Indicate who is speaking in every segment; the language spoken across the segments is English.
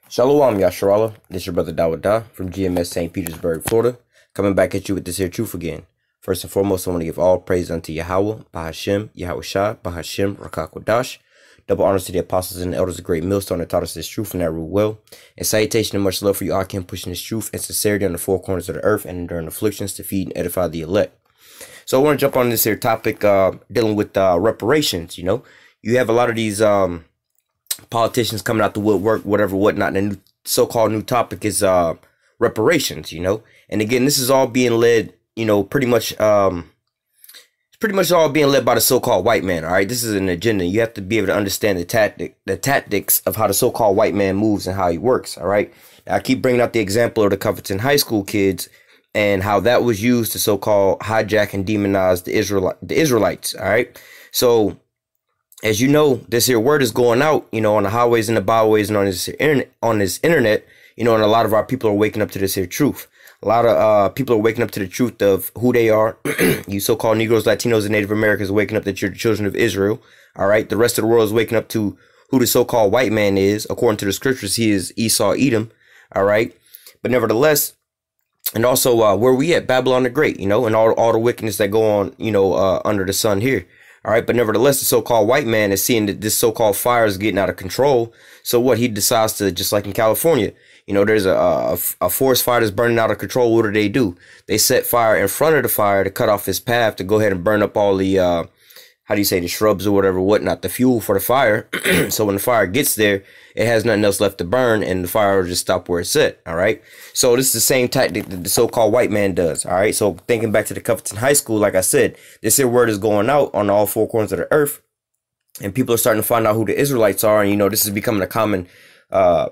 Speaker 1: Shalom, Yasharala. This is your brother Dawada from GMS St. Petersburg, Florida, coming back at you with this here truth again. First and foremost, I want to give all praise unto Yahawah, Bahashem, YAHAWASHI, Bahashem, Rakakwadash. Double honors to the apostles and the elders of Great Millstone that taught us this truth and that rule well. And salutation and much love for you, Akim, pushing this truth and sincerity on the four corners of the earth and enduring afflictions to feed and edify the elect. So I want to jump on this here topic dealing with reparations. You have a lot of these politicians coming out the woodwork, whatever, whatnot. And the so-called new topic is reparations, And again, this is all being led, pretty much all being led by the so-called white man. All right, this is an agenda. You have to be able to understand the tactics of how the so-called white man moves and how he works. All right, now, I keep bringing out the example of the Covington High School kids and how that was used to so-called hijack and demonize the Israelites. All right, so as you know, this here word is going out, on the highways and the byways and on this internet, and a lot of our people are waking up to this here truth. A lot of people are waking up to the truth of who they are. You so-called Negroes, Latinos, and Native Americans are waking up that you're the children of Israel. All right. The rest of the world is waking up to who the so-called white man is. According to the scriptures, he is Esau, Edom. All right. But nevertheless, and also where we at, Babylon the Great, and all the wickedness that go on, under the sun here. All right. But nevertheless, the so-called white man is seeing that this so-called fire is getting out of control. So what he decides to, just like in California, there's a forest fire that's burning out of control. What do? They set fire in front of the fire to cut off his path to go ahead and burn up all the, the shrubs or whatever, whatnot, the fuel for the fire. So when the fire gets there, it has nothing else left to burn and the fire will just stop where it's at. All right. So this is the same tactic that the so-called white man does. All right. So thinking back to the Covington High School, like I said, this here word is going out on all four corners of the earth and people are starting to find out who the Israelites are. And, this is becoming a common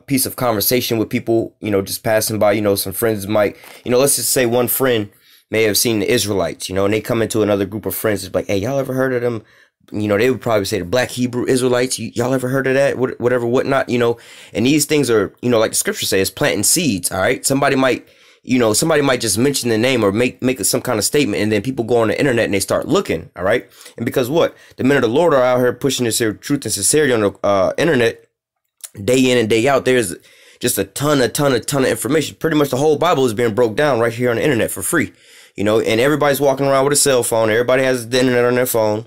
Speaker 1: piece of conversation with people, just passing by, some friends might, let's just say one friend may have seen the Israelites, and they come into another group of friends. It's like, hey, y'all ever heard of them? They would probably say the Black Hebrew Israelites. Y'all ever heard of that? Whatever, whatnot, and these things are, like the scripture says, planting seeds. All right. Somebody might just mention the name or make some kind of statement. And then people go on the internet and they start looking. All right. And because what? The men of the Lord are out here pushing this here truth and sincerity on the internet, day in and day out. There's just a ton of information. Pretty much the whole Bible is being broke down right here on the internet for free, and everybody's walking around with a cell phone. Everybody has the internet on their phone,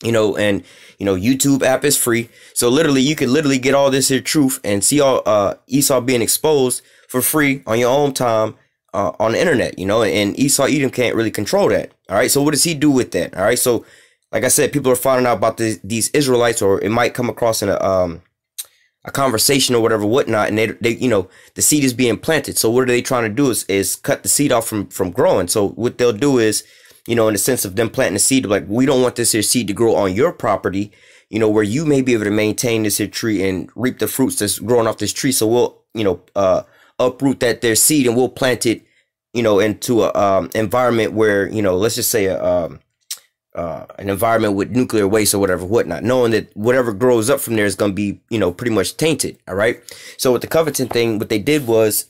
Speaker 1: and YouTube app is free. So literally you could literally get all this here truth and see all Esau being exposed for free on your own time on the internet, and Esau Edom can't really control that. All right. So what does he do with that? All right. So like I said, people are finding out about these Israelites, or it might come across in a conversation or whatever, whatnot, and they the seed is being planted. So what are they trying to do is cut the seed off from growing. So what they'll do is, in the sense of them planting the seed, like, we don't want this here seed to grow on your property, where you may be able to maintain this here tree and reap the fruits that's growing off this tree. So we'll, uproot their seed and we'll plant it, into a environment where, let's just say an environment with nuclear waste or whatever, whatnot, knowing that whatever grows up from there is going to be, pretty much tainted. All right. So with the Covington thing, what they did was,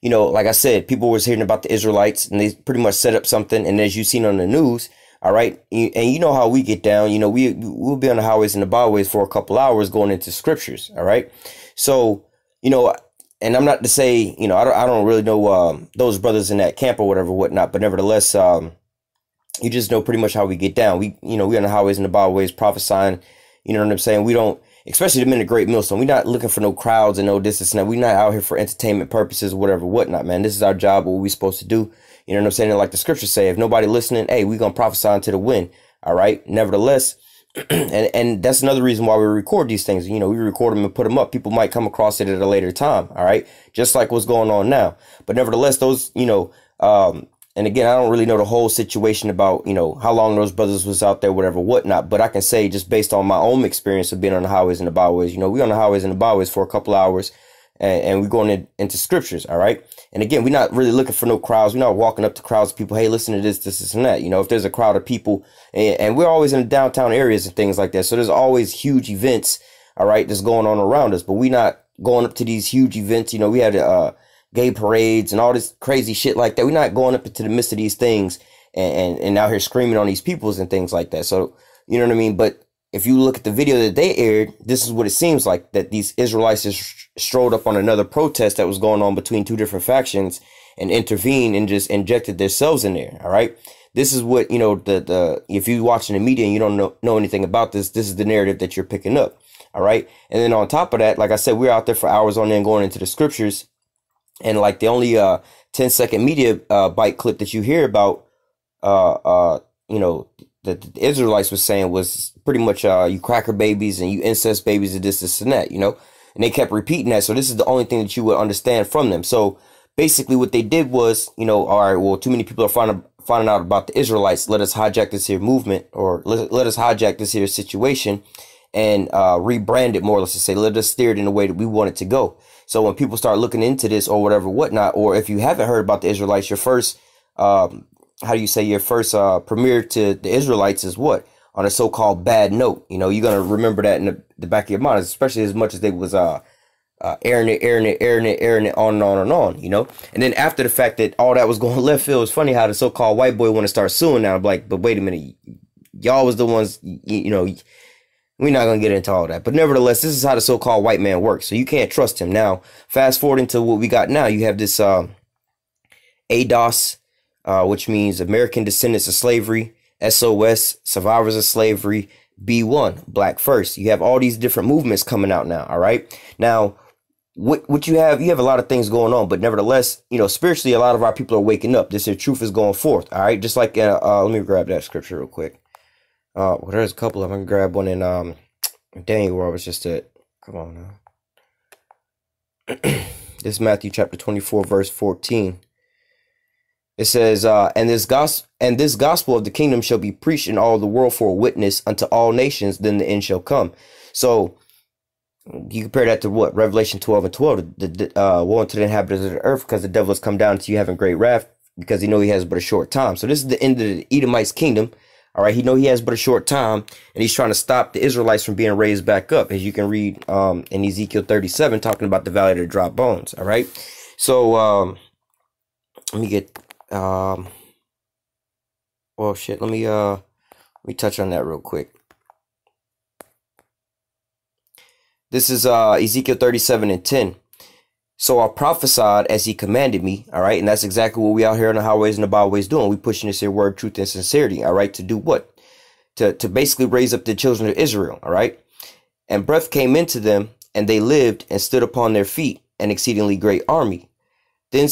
Speaker 1: like I said, people was hearing about the Israelites and they pretty much set up something. And as you've seen on the news, all right, and you know how we get down, we'll be on the highways and the byways for a couple hours going into scriptures. All right. So, and I'm not to say, I don't really know those brothers in that camp or whatever, whatnot, but nevertheless, you just know pretty much how we get down. We on the highways and the byways prophesying, you know what I'm saying? We don't, especially the men of Great Millstone, we're not looking for no crowds and no this and that. We're not out here for entertainment purposes, whatever, whatnot, man. This is our job, what we're supposed to do. You know what I'm saying? And like the scriptures say, if nobody listening, hey, we're going to prophesy into the wind. All right. Nevertheless, and that's another reason why we record these things. We record them and put them up. People might come across it at a later time. All right. Just like what's going on now. But nevertheless, those, and again, I don't really know the whole situation about, how long those brothers was out there, whatever, whatnot. But I can say, just based on my own experience of being on the highways and the byways, we on the highways and the byways for a couple hours and we're going into scriptures. All right. And again, we're not really looking for no crowds. We're not walking up to crowds of people. Hey, listen to this, and that. If there's a crowd of people and we're always in the downtown areas and things like that. So there's always huge events. All right. That's going on around us. But we're not going up to these huge events. We had gay parades and all this crazy shit like that. We're not going up into the midst of these things and out here screaming on these peoples and things like that. So, you know what I mean? But if you look at the video that they aired, this is what it seems like, that these Israelites just strolled up on another protest that was going on between two different factions and intervened and just injected themselves in there. All right. This is what, you know, if you're watching the media and you don't know anything about this, this is the narrative that you're picking up. All right. And then on top of that, like I said, we're out there for hours on end going into the scriptures. And like the only 10-second media bite clip that you hear about, you know, that the Israelites was saying was pretty much you cracker babies and you incest babies and this and that, you know, and they kept repeating that. So this is the only thing that you would understand from them. So basically what they did was, you know, all right, well, too many people are finding out about the Israelites. Let us hijack this here movement, or let us hijack this here situation and rebrand it more. Let's just say, let us steer it in the way that we want it to go. So when people start looking into this or whatever, whatnot, or if you haven't heard about the Israelites, your first, how do you say, your first premiere to the Israelites is what? On a so-called bad note. You know, you're going to remember that in the back of your mind, especially as much as they was airing it on and on and on, you know. And then after the fact that all that was going left field, it's funny how the so-called white boy want to start suing now. I'm like, but wait a minute, y'all was the ones, you know, we're not going to get into all that. But nevertheless, this is how the so-called white man works. So you can't trust him. Now, fast forward into what we got now. You have this ADOS, which means American Descendants of Slavery, SOS, Survivors of Slavery, B1, Black First. You have all these different movements coming out now. All right. Now, what you have a lot of things going on, but nevertheless, you know, spiritually, a lot of our people are waking up. This here truth is going forth. All right. Just like, let me grab that scripture real quick. Well, there's a couple of them. I can grab one in Daniel where I was just at. Come on now. This is Matthew chapter 24, verse 14. It says, and this gospel of the kingdom shall be preached in all the world for a witness unto all nations, then the end shall come. So you compare that to what? Revelation 12 and 12, the woe unto the inhabitants of the earth, because the devil has come down to you having great wrath, because he know he has but a short time. So this is the end of the Edomites' kingdom. All right, he know he has but a short time, and he's trying to stop the Israelites from being raised back up, as you can read in Ezekiel 37, talking about the valley of the dry bones. All right, so let me get well, shit. Let me touch on that real quick. This is Ezekiel 37 and 10. So I prophesied as he commanded me, all right? And that's exactly what we out here on the highways and the byways doing. We pushing this here word, truth, and sincerity, all right? To do what? To basically raise up the children of Israel, all right? And breath came into them, and they lived and stood upon their feet, an exceedingly great army. Then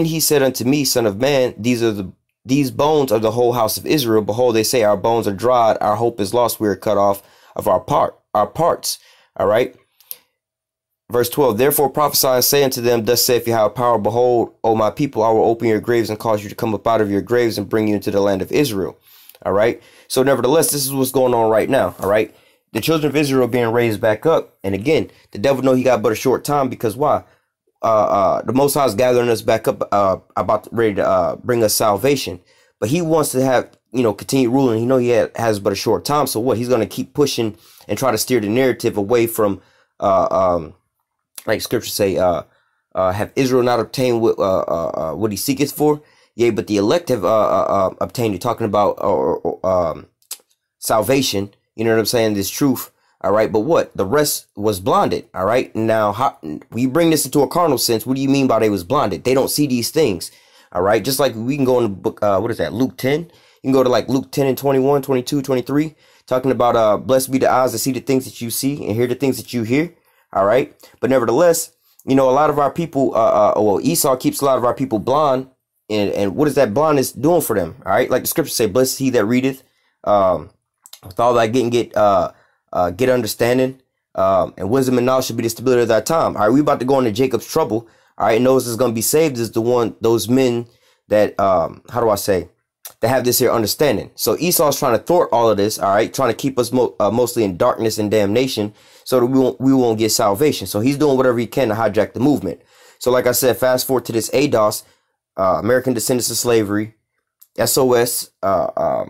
Speaker 1: he said unto me, Son of man, these bones are the whole house of Israel. Behold, they say, our bones are dried, our hope is lost, we are cut off of our parts, all right? Verse 12, therefore prophesy and say unto them, thus saith Yahawah power, behold, O my people, I will open your graves and cause you to come up out of your graves and bring you into the land of Israel. All right. So nevertheless, this is what's going on right now. All right. The children of Israel being raised back up. And again, the devil know he got but a short time, because why? The Most High is gathering us back up, ready to bring us salvation. But he wants to have, you know, continue ruling. He know he has but a short time. So what? He's going to keep pushing and try to steer the narrative away from like scripture say, have Israel not obtained what he seeketh for? Yea, but the elect have obtained. You're talking about salvation. You know what I'm saying? This truth. All right. But what? The rest was blinded. All right. Now, how we bring this into a carnal sense? What do you mean by they was blinded? They don't see these things. All right. Just like we can go in the book. What is that? Luke 10. You can go to like Luke 10 and 21, 22, 23. Talking about blessed be the eyes that see the things that you see and hear the things that you hear. All right. But nevertheless, you know, a lot of our people, well, Esau keeps a lot of our people blind. And what is that blindness doing for them? All right. Like the scriptures say, blessed is he that readeth, with all that get understanding, and wisdom and knowledge should be the stability of that time. All right. We about to go into Jacob's trouble. All right. And those that's going to be saved is those men that, how do I say, that have this here understanding. So Esau's trying to thwart all of this. All right. Trying to keep us mostly in darkness and damnation, so that we won't get salvation. So he's doing whatever he can to hijack the movement. So like I said, fast forward to this ADOS, American Descendants of Slavery, SOS,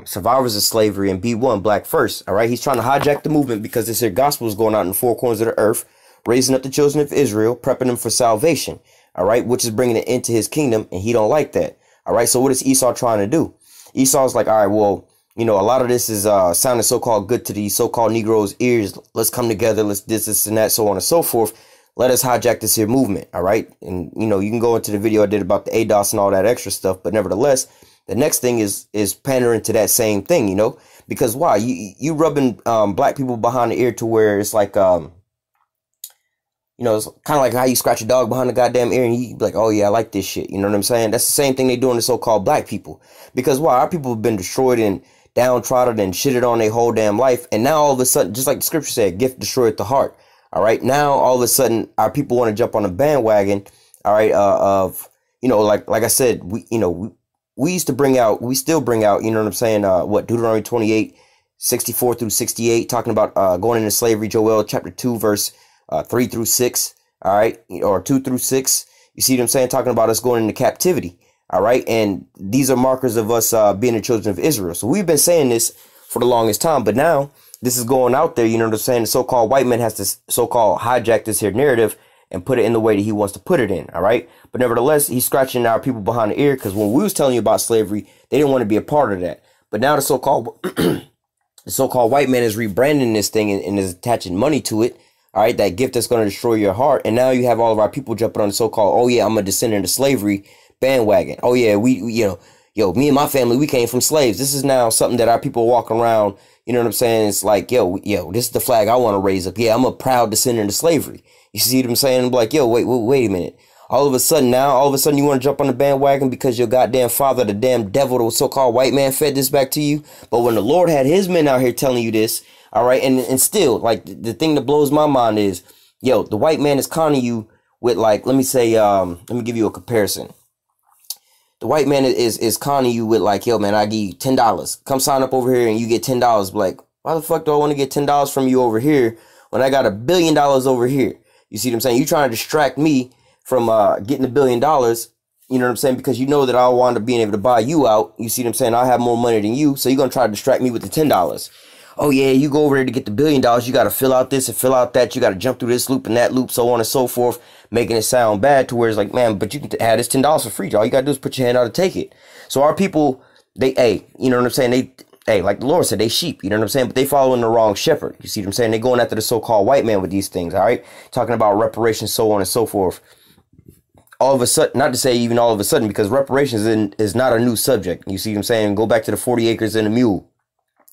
Speaker 1: Survivors of Slavery, and B1, Black First. All right. He's trying to hijack the movement because this here gospel is going out in the four corners of the earth, raising up the children of Israel, prepping them for salvation. All right. Which is bringing it into his kingdom. And he don't like that. All right. So what is Esau trying to do? Esau's like, all right, well, you know, a lot of this is sounding so-called good to these so-called Negroes' ears. Let's come together. Let's this, and that, so on and so forth. Let us hijack this here movement. All right. And, you know, you can go into the video I did about the ADOS and all that extra stuff. But nevertheless, the next thing is pandering to that same thing, you know, because why? You rubbing black people behind the ear to where it's like, you know, it's kind of like how you scratch a dog behind the goddamn ear and you be like, oh, yeah, I like this shit. You know what I'm saying? That's the same thing they doing to so-called black people. Because why? Our people have been destroyed and downtrodden and shitted on their whole damn life. And now all of a sudden, just like the scripture said, gift destroyed the heart. All right. Now, all of a sudden, our people want to jump on the bandwagon. All right. Of, you know, like I said, we used to bring out, we still bring out, you know what I'm saying? What, Deuteronomy 28, 64 through 68, talking about going into slavery, Joel chapter 2, verse 3 through 6, all right, or 2 through 6. You see what I'm saying? Talking about us going into captivity, all right? And these are markers of us being the children of Israel. So we've been saying this for the longest time, but now this is going out there, you know what I'm saying? The so-called white man has to so-called hijack this here narrative and put it in the way that he wants to put it in, all right? But nevertheless, he's scratching our people behind the ear because when we was telling you about slavery, they didn't want to be a part of that. But now the so-called the so-called white man is rebranding this thing and is attaching money to it. All right, that gift that's going to destroy your heart. And now you have all of our people jumping on the so-called, oh, yeah, I'm a descendant of slavery bandwagon. Oh, yeah, we you know, yo, me and my family, we came from slaves. This is now something that our people walk around. You know what I'm saying? It's like, yo, this is the flag I want to raise up. Yeah, I'm a proud descendant of slavery. You see what I'm saying? I'm like, yo, wait a minute. All of a sudden you want to jump on the bandwagon because your goddamn father, the damn devil, the so-called white man, fed this back to you. But when the Lord had his men out here telling you this, all right, and still, like, the thing that blows my mind is, yo, the white man is conning you with, like, let me say, let me give you a comparison. The white man is conning you with, like, yo, man, I give you $10. Come sign up over here and you get $10. Like, why the fuck do I want to get $10 from you over here when I got $1 billion over here? You see what I'm saying? You trying to distract me from getting $1 billion. You know what I'm saying? Because you know that I want to be able to buy you out. You see what I'm saying? I have more money than you, so you're going to try to distract me with the $10. Oh, yeah, you go over there to get the $1 billion. You got to fill out this and fill out that. You got to jump through this loop and that loop, so on and so forth, making it sound bad to where it's like, man, but you can have this $10 for free. All you got to do is put your hand out and take it. So our people, hey, you know what I'm saying? Hey, like the Lord said, they sheep, you know what I'm saying? But they following the wrong shepherd. You see what I'm saying? They going after the so-called white man with these things, all right? Talking about reparations, so on and so forth. All of a sudden, not to say even all of a sudden, because reparations is not a new subject. You see what I'm saying? Go back to the 40 acres and a mule.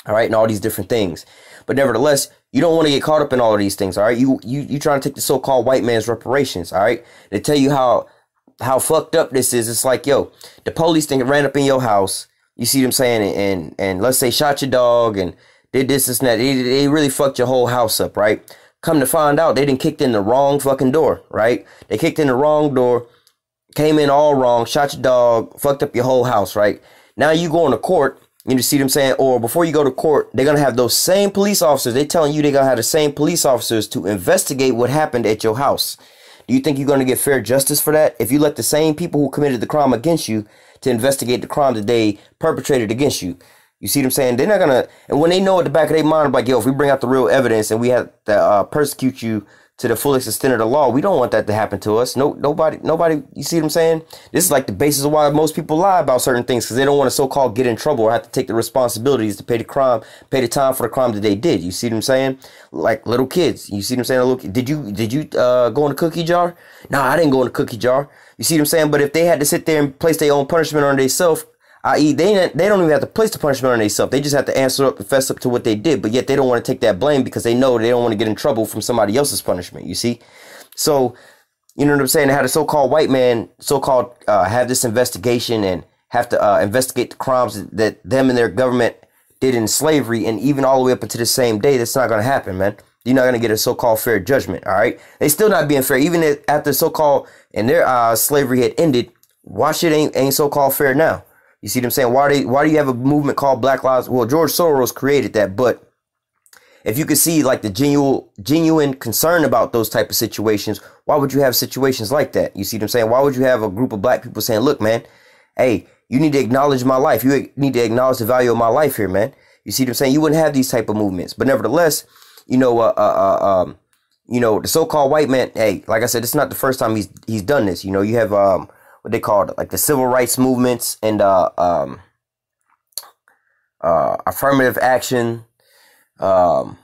Speaker 1: All right, and all these different things. But nevertheless, you don't want to get caught up in all of these things, all right? You trying to take the so-called white man's reparations, all right? They tell you how fucked up this is. It's like, yo, the police thing ran up in your house, you see what I'm saying, and let's say shot your dog and did this and that. They really fucked your whole house up, right? Come to find out, they done kicked in the wrong fucking door, right? They kicked in the wrong door, came in all wrong, shot your dog, fucked up your whole house, right? Now you going to court. You see what I'm saying? Or before you go to court, they're going to have those same police officers. They're telling you they're going to have the same police officers to investigate what happened at your house. Do you think you're going to get fair justice for that? If you let the same people who committed the crime against you to investigate the crime that they perpetrated against you. You see what I'm saying? They're not going to, and when they know at the back of their mind, like, yo, if we bring out the real evidence and we have to persecute you to the fullest extent of the law, we don't want that to happen to us. Nobody, you see what I'm saying? This is like the basis of why most people lie about certain things, because they don't want to so-called get in trouble or have to take the responsibilities to pay the time for the crime that they did. You see what I'm saying? Like little kids. You see what I'm saying? Did you go in the cookie jar? No, I didn't go in the cookie jar. You see what I'm saying? But if they had to sit there and place their own punishment on themselves, i.e. they don't even have to place the punishment on themselves. They just have to answer up and fess up to what they did. But yet they don't want to take that blame because they know they don't want to get in trouble from somebody else's punishment, you see? So, you know what I'm saying? They had a so-called white man, have this investigation and have to investigate the crimes that them and their government did in slavery, and even all the way up until the same day. That's not going to happen, man. You're not going to get a so-called fair judgment, all right? They still not being fair. Even after so-called and their slavery had ended, why shit ain't so-called fair now? You see what I'm saying? Why do you have a movement called Black Lives? Well, George Soros created that, but if you could see like the genuine concern about those type of situations, why would you have situations like that? You see what I'm saying? Why would you have a group of black people saying, look, man, hey, you need to acknowledge my life. You need to acknowledge the value of my life here, man. You see what I'm saying? You wouldn't have these type of movements. But nevertheless, you know, the so-called white man, hey, like I said, it's not the first time he's done this. You know, you have what they call like the civil rights movements and affirmative action, um,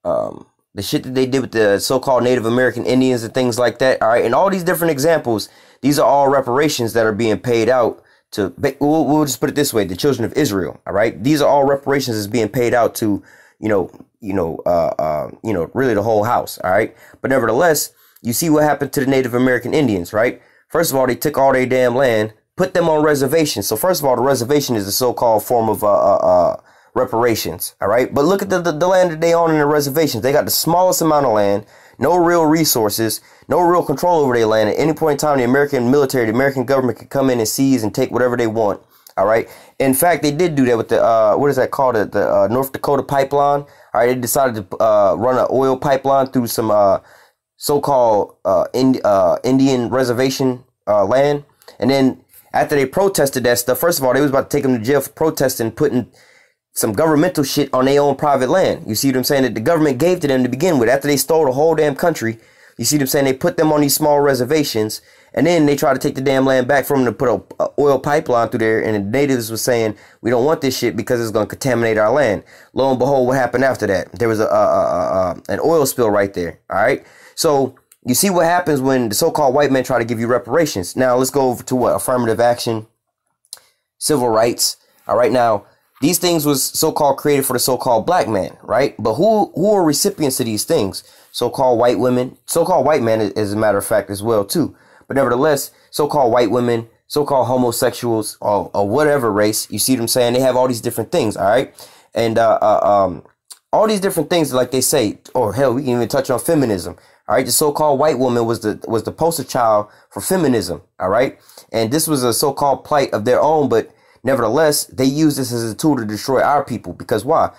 Speaker 1: the shit that they did with the so-called Native American Indians and things like that. All right. And all these different examples, these are all reparations that are being paid out to, we'll just put it this way, the children of Israel. All right. These are all reparations that's being paid out to, really the whole house. All right. But nevertheless, you see what happened to the Native American Indians, right? First of all, they took all their damn land, put them on reservations. So first of all, the reservation is a so-called form of reparations. All right. But look at the land that they own in the reservations. They got the smallest amount of land, no real resources, no real control over their land. At any point in time, the American military, the American government could come in and seize and take whatever they want. All right. In fact, they did do that with the what is that called? The North Dakota pipeline. All right. They decided to run an oil pipeline through some so-called Indian reservation land. And then after they protested that stuff, first of all, they was about to take them to jail for protesting, putting some governmental shit on their own private land. You see what I'm saying? That the government gave to them to begin with. After they stole the whole damn country, you see what I'm saying? They put them on these small reservations, and then they try to take the damn land back from them to put a oil pipeline through there. And the natives was saying, we don't want this shit because it's going to contaminate our land. Lo and behold, what happened after that? There was an oil spill right there. All right. So you see what happens when the so-called white men try to give you reparations. Now let's go over to what? Affirmative action, civil rights. All right. Now, these things was so-called created for the so-called black man, right? But who are recipients of these things? So-called white women, so-called white men, as a matter of fact, as well, too. But nevertheless, so-called white women, so-called homosexuals, or whatever race, you see what I'm saying? They have all these different things, all right? And all these different things, like they say, or hell, we can even touch on feminism, all right? The so-called white woman was the poster child for feminism, all right? And this was a so-called plight of their own, but nevertheless, they use this as a tool to destroy our people. Because why?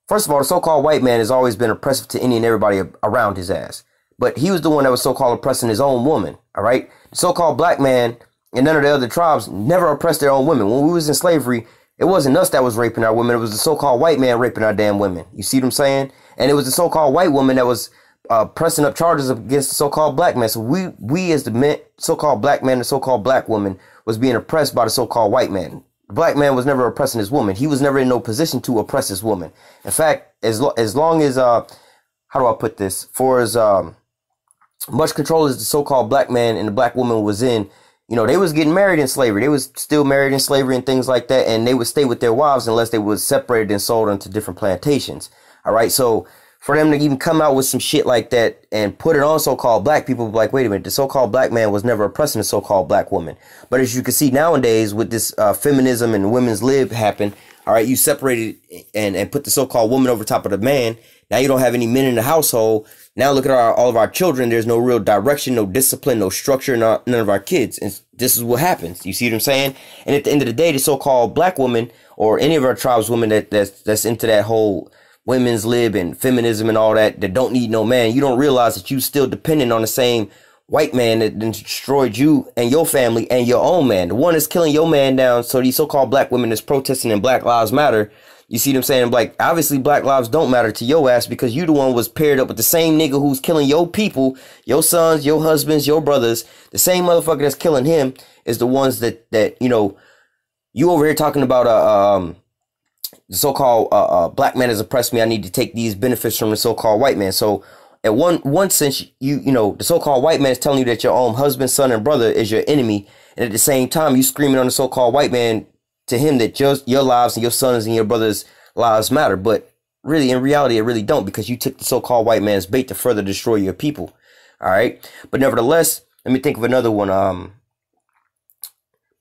Speaker 1: First of all, the so-called white man has always been oppressive to any and everybody around his ass. But he was the one that was so-called oppressing his own woman. All right. The so-called black man and none of the other tribes never oppressed their own women. When we was in slavery, it wasn't us that was raping our women. It was the so-called white man raping our damn women. You see what I'm saying? And it was the so-called white woman that was pressing up charges against the so-called black man. So we as the men, so-called black man, the so-called black woman was being oppressed by the so-called white man. The black man was never oppressing his woman. He was never in no position to oppress his woman. In fact, as long as, how do I put this? For as much control as the so-called black man and the black woman was in, they was getting married in slavery. They was still married in slavery and things like that. And they would stay with their wives unless they was separated and sold into different plantations. All right. So for them to even come out with some shit like that and put it on so-called black people, like, wait a minute, the so-called black man was never oppressing the so-called black woman. But as you can see nowadays with this feminism and women's lib happen, all right, you separated and put the so-called woman over top of the man. Now you don't have any men in the household. Now look at all of our children. There's no real direction, no discipline, no structure, none of our kids. And this is what happens. You see what I'm saying? And at the end of the day, the so-called black woman or any of our tribes women that's into that whole women's lib and feminism and all that don't need no man, you don't realize that you still dependent on the same white man that destroyed you and your family and your own man. The one that's killing your man down. So these so-called black women that's protesting in Black Lives Matter, you see what I'm saying? Like, obviously black lives don't matter to your ass because you the one was paired up with the same nigga who's killing your people, your sons, your husbands, your brothers. The same motherfucker that's killing him is the ones that you over here talking about the so-called black man has oppressed me. I need to take these benefits from the so-called white man. So at one sense, the so-called white man is telling you that your own husband, son, and brother is your enemy. And at the same time, you screaming on the so-called white man to him that your lives and your sons and your brothers' lives matter. But really, in reality, it really don't, because you took the so-called white man's bait to further destroy your people. All right. But nevertheless, let me think of another one.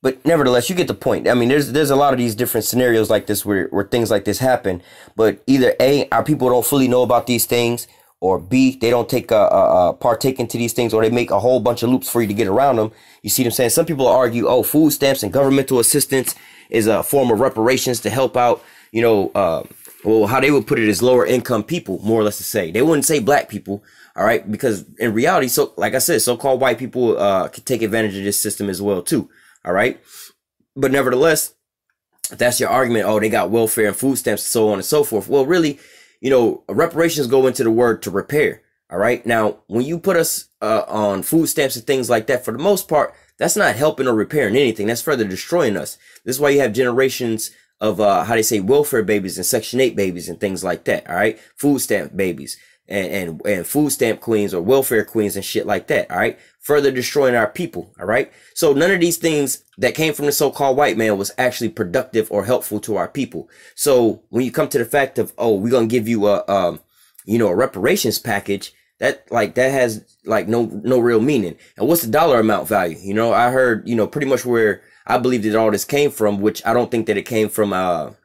Speaker 1: But nevertheless, you get the point. I mean, there's a lot of these different scenarios like this where things like this happen. But either A, our people don't fully know about these things, or B, they don't partake into these things, or they make a whole bunch of loops for you to get around them. You see what I'm saying? Some people argue, oh, food stamps and governmental assistance is a form of reparations to help out, well, how they would put it is lower income people, more or less to say. They wouldn't say black people, all right? Because in reality, so like I said, so-called white people can take advantage of this system as well, too, all right? But nevertheless, if that's your argument, oh, they got welfare and food stamps and so on and so forth. Well, really, reparations go into the word to repair. All right. Now, when you put us on food stamps and things like that, for the most part, that's not helping or repairing anything. That's further destroying us. This is why you have generations how they say welfare babies and Section 8 babies and things like that. All right. Food stamp babies and food stamp queens or welfare queens and shit like that. All right. Further destroying our people. All right. So none of these things that came from the so-called white man was actually productive or helpful to our people. So when you come to the fact of, oh, we're going to give you a reparations package, that has like no real meaning. And what's the dollar amount value? I heard, pretty much where I believe that all this came from, which I don't think that it came from a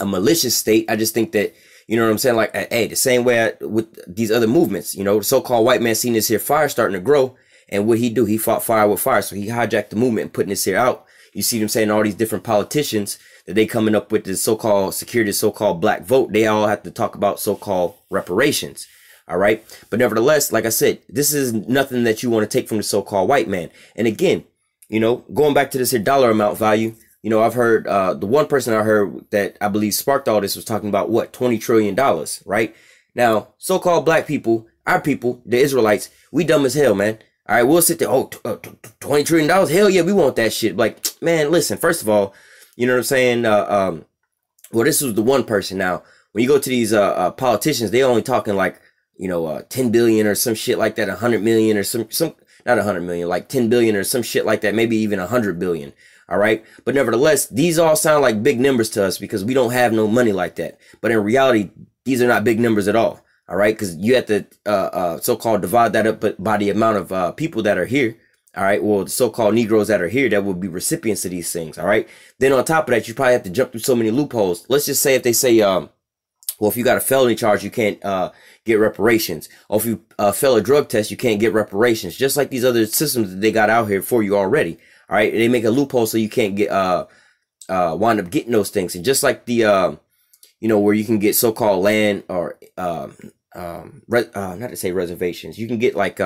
Speaker 1: malicious state. I just think that, you know what I'm saying? Like, hey, the same way with these other movements, the so-called white man seen this here fire starting to grow. And what he do? He fought fire with fire. So he hijacked the movement and putting this here out. You see them saying all these different politicians that they coming up with this so-called security, so-called black vote. They all have to talk about so-called reparations. All right. But nevertheless, like I said, this is nothing that you want to take from the so-called white man. And again, going back to this here dollar amount value, I've heard the one person I heard that I believe sparked all this was talking about what, $20 trillion, right? Now, so-called black people, our people, the Israelites, we dumb as hell, man. All right, we'll sit there. Oh, $20 trillion. Hell yeah, we want that shit. Like, man, listen, first of all, you know what I'm saying? Well, this was the one person. Now, when you go to these politicians, they only talking like, 10 billion or some shit like that, 100 million or some, not 100 million, like 10 billion or some shit like that, maybe even 100 billion. All right. But nevertheless, these all sound like big numbers to us because we don't have no money like that. But in reality, these are not big numbers at all. All right. Because you have to so-called divide that up by the amount of people that are here. All right. Well, the so-called Negroes that are here that will be recipients of these things. All right. Then on top of that, you probably have to jump through so many loopholes. Let's just say if they say, well, if you got a felony charge, you can't get reparations. Or if you fail a drug test, you can't get reparations. Just like these other systems that they got out here for you already. All right. They make a loophole so you can't get wind up getting those things. And just like the where you can get so-called land or not to say reservations, you can get like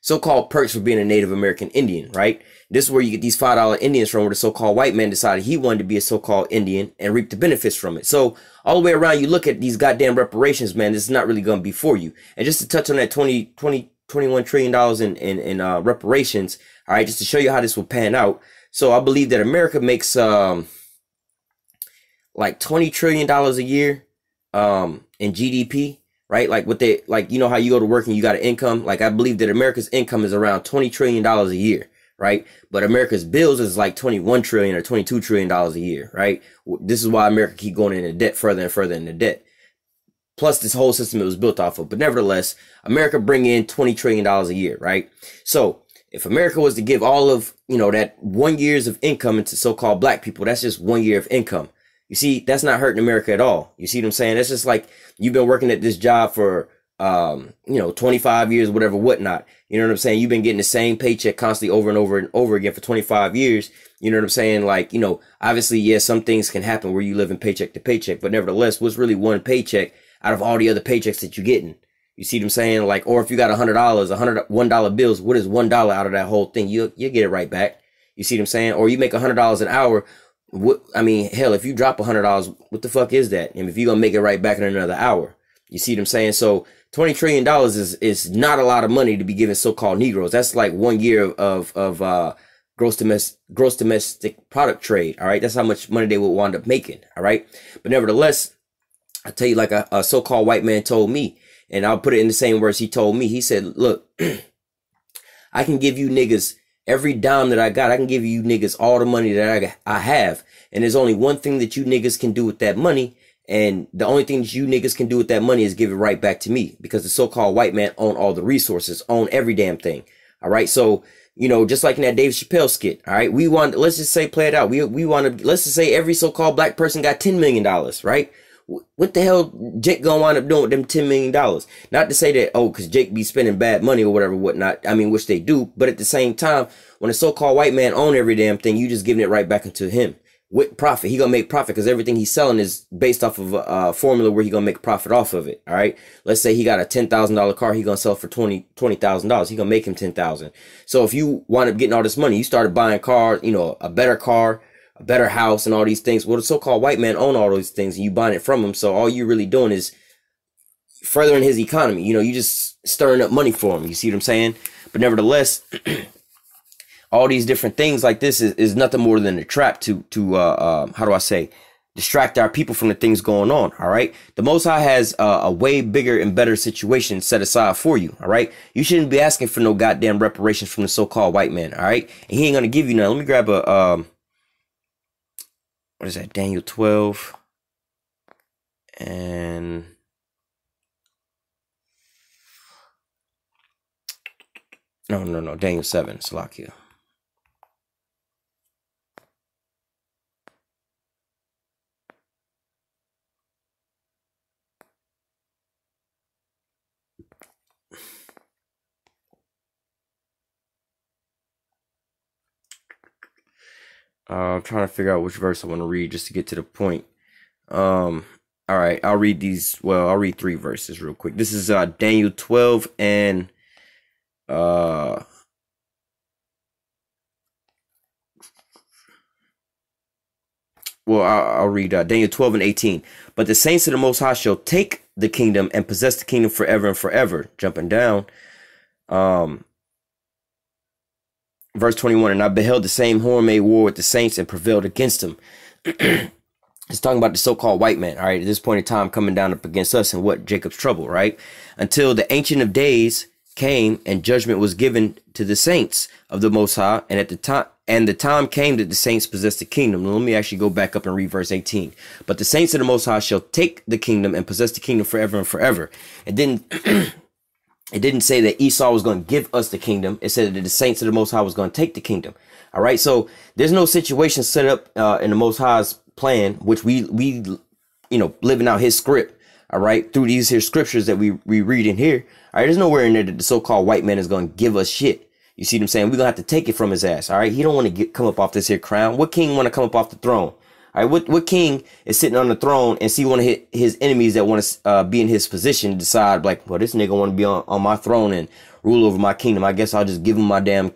Speaker 1: so-called perks for being a Native American Indian, right? This is where you get these $5 Indians from, where the so-called white man decided he wanted to be a so-called Indian and reap the benefits from it. So all the way around, you look at these goddamn reparations, man, this is not really going to be for you. And just to touch on that $21 trillion in reparations, all right, just to show you how this will pan out. So I believe that America makes like $20 trillion a year in GDP. Right? Like what they, like, how you go to work and you got an income. Like I believe that America's income is around $20 trillion a year. Right. But America's bills is like 21 trillion or $22 trillion a year. Right. This is why America keep going into debt further and further into debt. Plus this whole system it was built off of. But nevertheless, America bring in $20 trillion a year. Right. So if America was to give all of, that 1 year's of income into so-called black people, that's just 1 year of income. You see, that's not hurting America at all. You see what I'm saying? That's just like you've been working at this job for, 25 years, whatever, whatnot. You know what I'm saying? You've been getting the same paycheck constantly over and over and over again for 25 years. You know what I'm saying? Like, obviously, yes, some things can happen where you live in paycheck to paycheck. But nevertheless, what's really one paycheck out of all the other paychecks that you're getting? You see what I'm saying? Like, or if you got $100, $101 bills, what is $1 out of that whole thing? You'll get it right back. You see what I'm saying? Or you make $100 an hour. I mean, hell, if you drop $100, what the fuck is that? And if you're going to make it right back in another hour, you see what I'm saying? So $20 trillion is not a lot of money to be giving so-called Negroes. That's like 1 year of gross domestic product trade. All right. That's how much money they would wind up making. All right. But nevertheless, I tell you, like a so-called white man told me, and I'll put it in the same words he told me. He said, look, I can give you niggas every dime that I got. I can give you niggas all the money that I have. And there's only one thing that you niggas can do with that money. And the only thing that you niggas can do with that money is give it right back to me, because the so-called white man own all the resources, own every damn thing. All right. So, just like in that Dave Chappelle skit. All right. We want, let's just say, play it out. We want to, let's just say every so-called black person got $10 million, right? What the hell Jake gonna wind up doing with them $10 million? Not to say that, oh, because Jake be spending bad money or whatever, whatnot. I mean, which they do. But at the same time, when a so-called white man own every damn thing, you just giving it right back into him with profit. He gonna make profit because everything he's selling is based off of a formula where he gonna make profit off of it. All right. Let's say he got a $10,000 car. He gonna sell for $20,000. He gonna make him $10,000. So if you wind up getting all this money, you started buying cars, a better car, a better house, and all these things. Well, the so-called white man own all those things, and you buying it from him. So all you're really doing is furthering his economy. You just stirring up money for him. You see what I'm saying? But nevertheless, all these different things like this is nothing more than a trap to how do I say, distract our people from the things going on. All right. The Most High has a way bigger and better situation set aside for you. All right. You shouldn't be asking for no goddamn reparations from the so-called white man. All right. And he ain't going to give you none. Let me grab a, what is that? Daniel 12 and no. Daniel 7. Salakia. I'm trying to figure out which verse I want to read just to get to the point. All right, I'll read these. Well, I'll read 3 verses real quick. This is Daniel 12 and well, I'll read Daniel 12 and 18. But the saints of the Most High shall take the kingdom and possess the kingdom forever and forever. Jumping down. Verse 21, and I beheld the same horn made war with the saints and prevailed against them. It's talking about the so-called white man, all right, at this point in time coming down up against us and what? Jacob's trouble, right? Until the Ancient of Days came and judgment was given to the saints of the Most High, and at the time came that the saints possessed the kingdom. Now, let me actually go back up and read verse 18. But the saints of the Most High shall take the kingdom and possess the kingdom forever and forever. It didn't say that Esau was going to give us the kingdom. It said that the saints of the Most High was going to take the kingdom. All right. So there's no situation set up in the Most High's plan, which we living out his script. All right. Through these here scriptures that we read in here. All right. There's nowhere in there that the so-called white man is going to give us shit. You see what I'm saying? We're going to have to take it from his ass. All right. He don't want to come up off this here crown. What king want to come up off the throne? All right, what king is sitting on the throne and see one of his enemies that want to be in his position to decide, like, well, this nigga want to be on my throne and rule over my kingdom. I guess I'll just give him my damn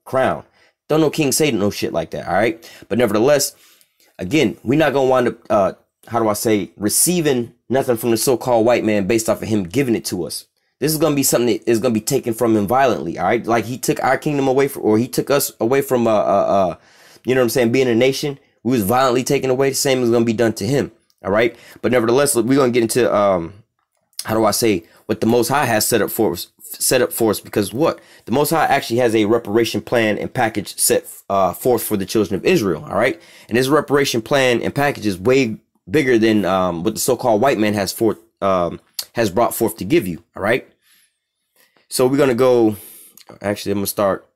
Speaker 1: crown. Don't no king say no shit like that, all right? But nevertheless, again, we're not going to wind up, receiving nothing from the so-called white man based off of him giving it to us. This is going to be something that is going to be taken from him violently, all right? Like he took our kingdom away from, or he took us away from, you know what I'm saying, being a nation. We was violently taken away. The same is going to be done to him. All right. But nevertheless, we're going to get into, what the Most High has set up for us, because what the Most High actually has a reparation plan and package set forth for the children of Israel. All right. And this reparation plan and package is way bigger than what the so-called white man has brought forth to give you. All right. So we're going to go. Actually, I'm going to start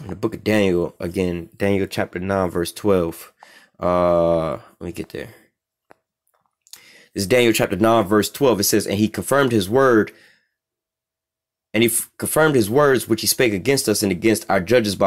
Speaker 1: in the book of Daniel again, Daniel chapter 9, verse 12. Let me get there. This is Daniel chapter 9, verse 12. It says, and he confirmed his word, and he confirmed his words which he spake against us and against our judges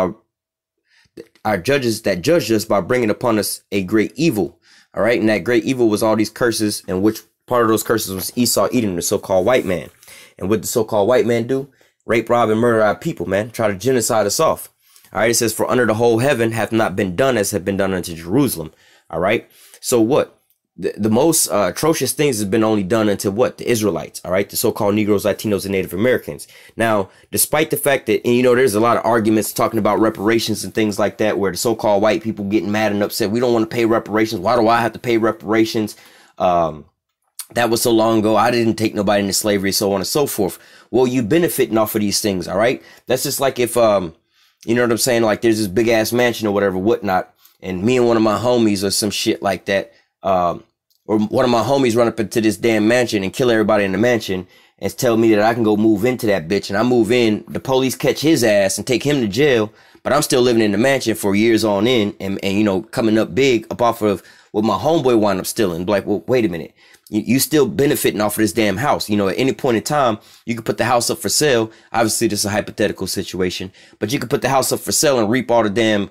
Speaker 1: that judged us by bringing upon us a great evil. All right. And that great evil was all these curses, and which part of those curses was Esau eating, the so-called white man. And what the so-called white man do? Rape, rob, and murder our people, man. Try to genocide us off. All right. It says, for under the whole heaven hath not been done as have been done unto Jerusalem. All right. So what? The most atrocious things has been only done unto what? The Israelites. All right. The so-called Negroes, Latinos, and Native Americans. Now, despite the fact that, and, there's a lot of arguments talking about reparations and things like that, where the so-called white people getting mad and upset. We don't want to pay reparations. Why do I have to pay reparations? That was so long ago. I didn't take nobody into slavery, so on and so forth. Well, you benefiting off of these things. All right. That's just like if, you know what I'm saying? Like there's this big ass mansion or whatever, whatnot. And me and one of my homies or some shit like that, or one of my homies run up into this damn mansion and kill everybody in the mansion and tell me that I can go move into that bitch. And I move in, the police catch his ass and take him to jail. But I'm still living in the mansion for years on in and coming up big up off of what my homeboy wound up stealing. Like, well, wait a minute. You still benefiting off of this damn house. At any point in time, you could put the house up for sale. Obviously, this is a hypothetical situation, but you could put the house up for sale and reap all the damn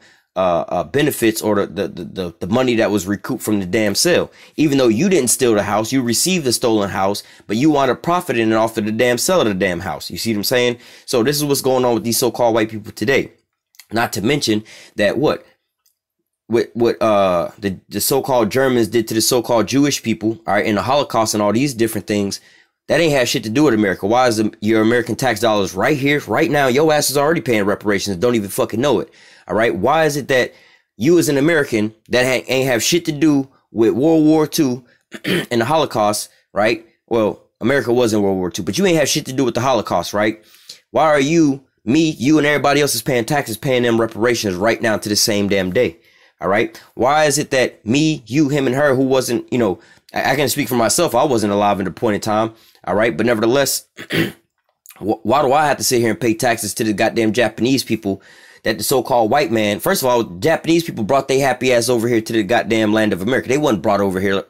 Speaker 1: benefits or the money that was recouped from the damn sale. Even though you didn't steal the house, you received the stolen house, but you wound up profiting off of the damn sale of the damn house. You see what I'm saying? So this is what's going on with these so-called white people today. Not to mention that what the so-called Germans did to the so-called Jewish people, all right, in the Holocaust and all these different things, That ain't have shit to do with America. Why is your American tax dollars right here, right now? Your ass is already paying reparations. Don't even fucking know it. All right. Why is it that you as an American that ain't have shit to do with World War II and the Holocaust, right? Well, America was in World War II, but you ain't have shit to do with the Holocaust, right? Why are you, me, you, and everybody else is paying taxes, paying them reparations right now to the same damn day? All right. Why is it that me, you, him, and her, who wasn't, you know, I can speak for myself. I wasn't alive at the point in time. All right. But nevertheless, why do I have to sit here and pay taxes to the goddamn Japanese people that the so-called white man? First of all, Japanese people brought their happy ass over here to the goddamn land of America. They wasn't brought over here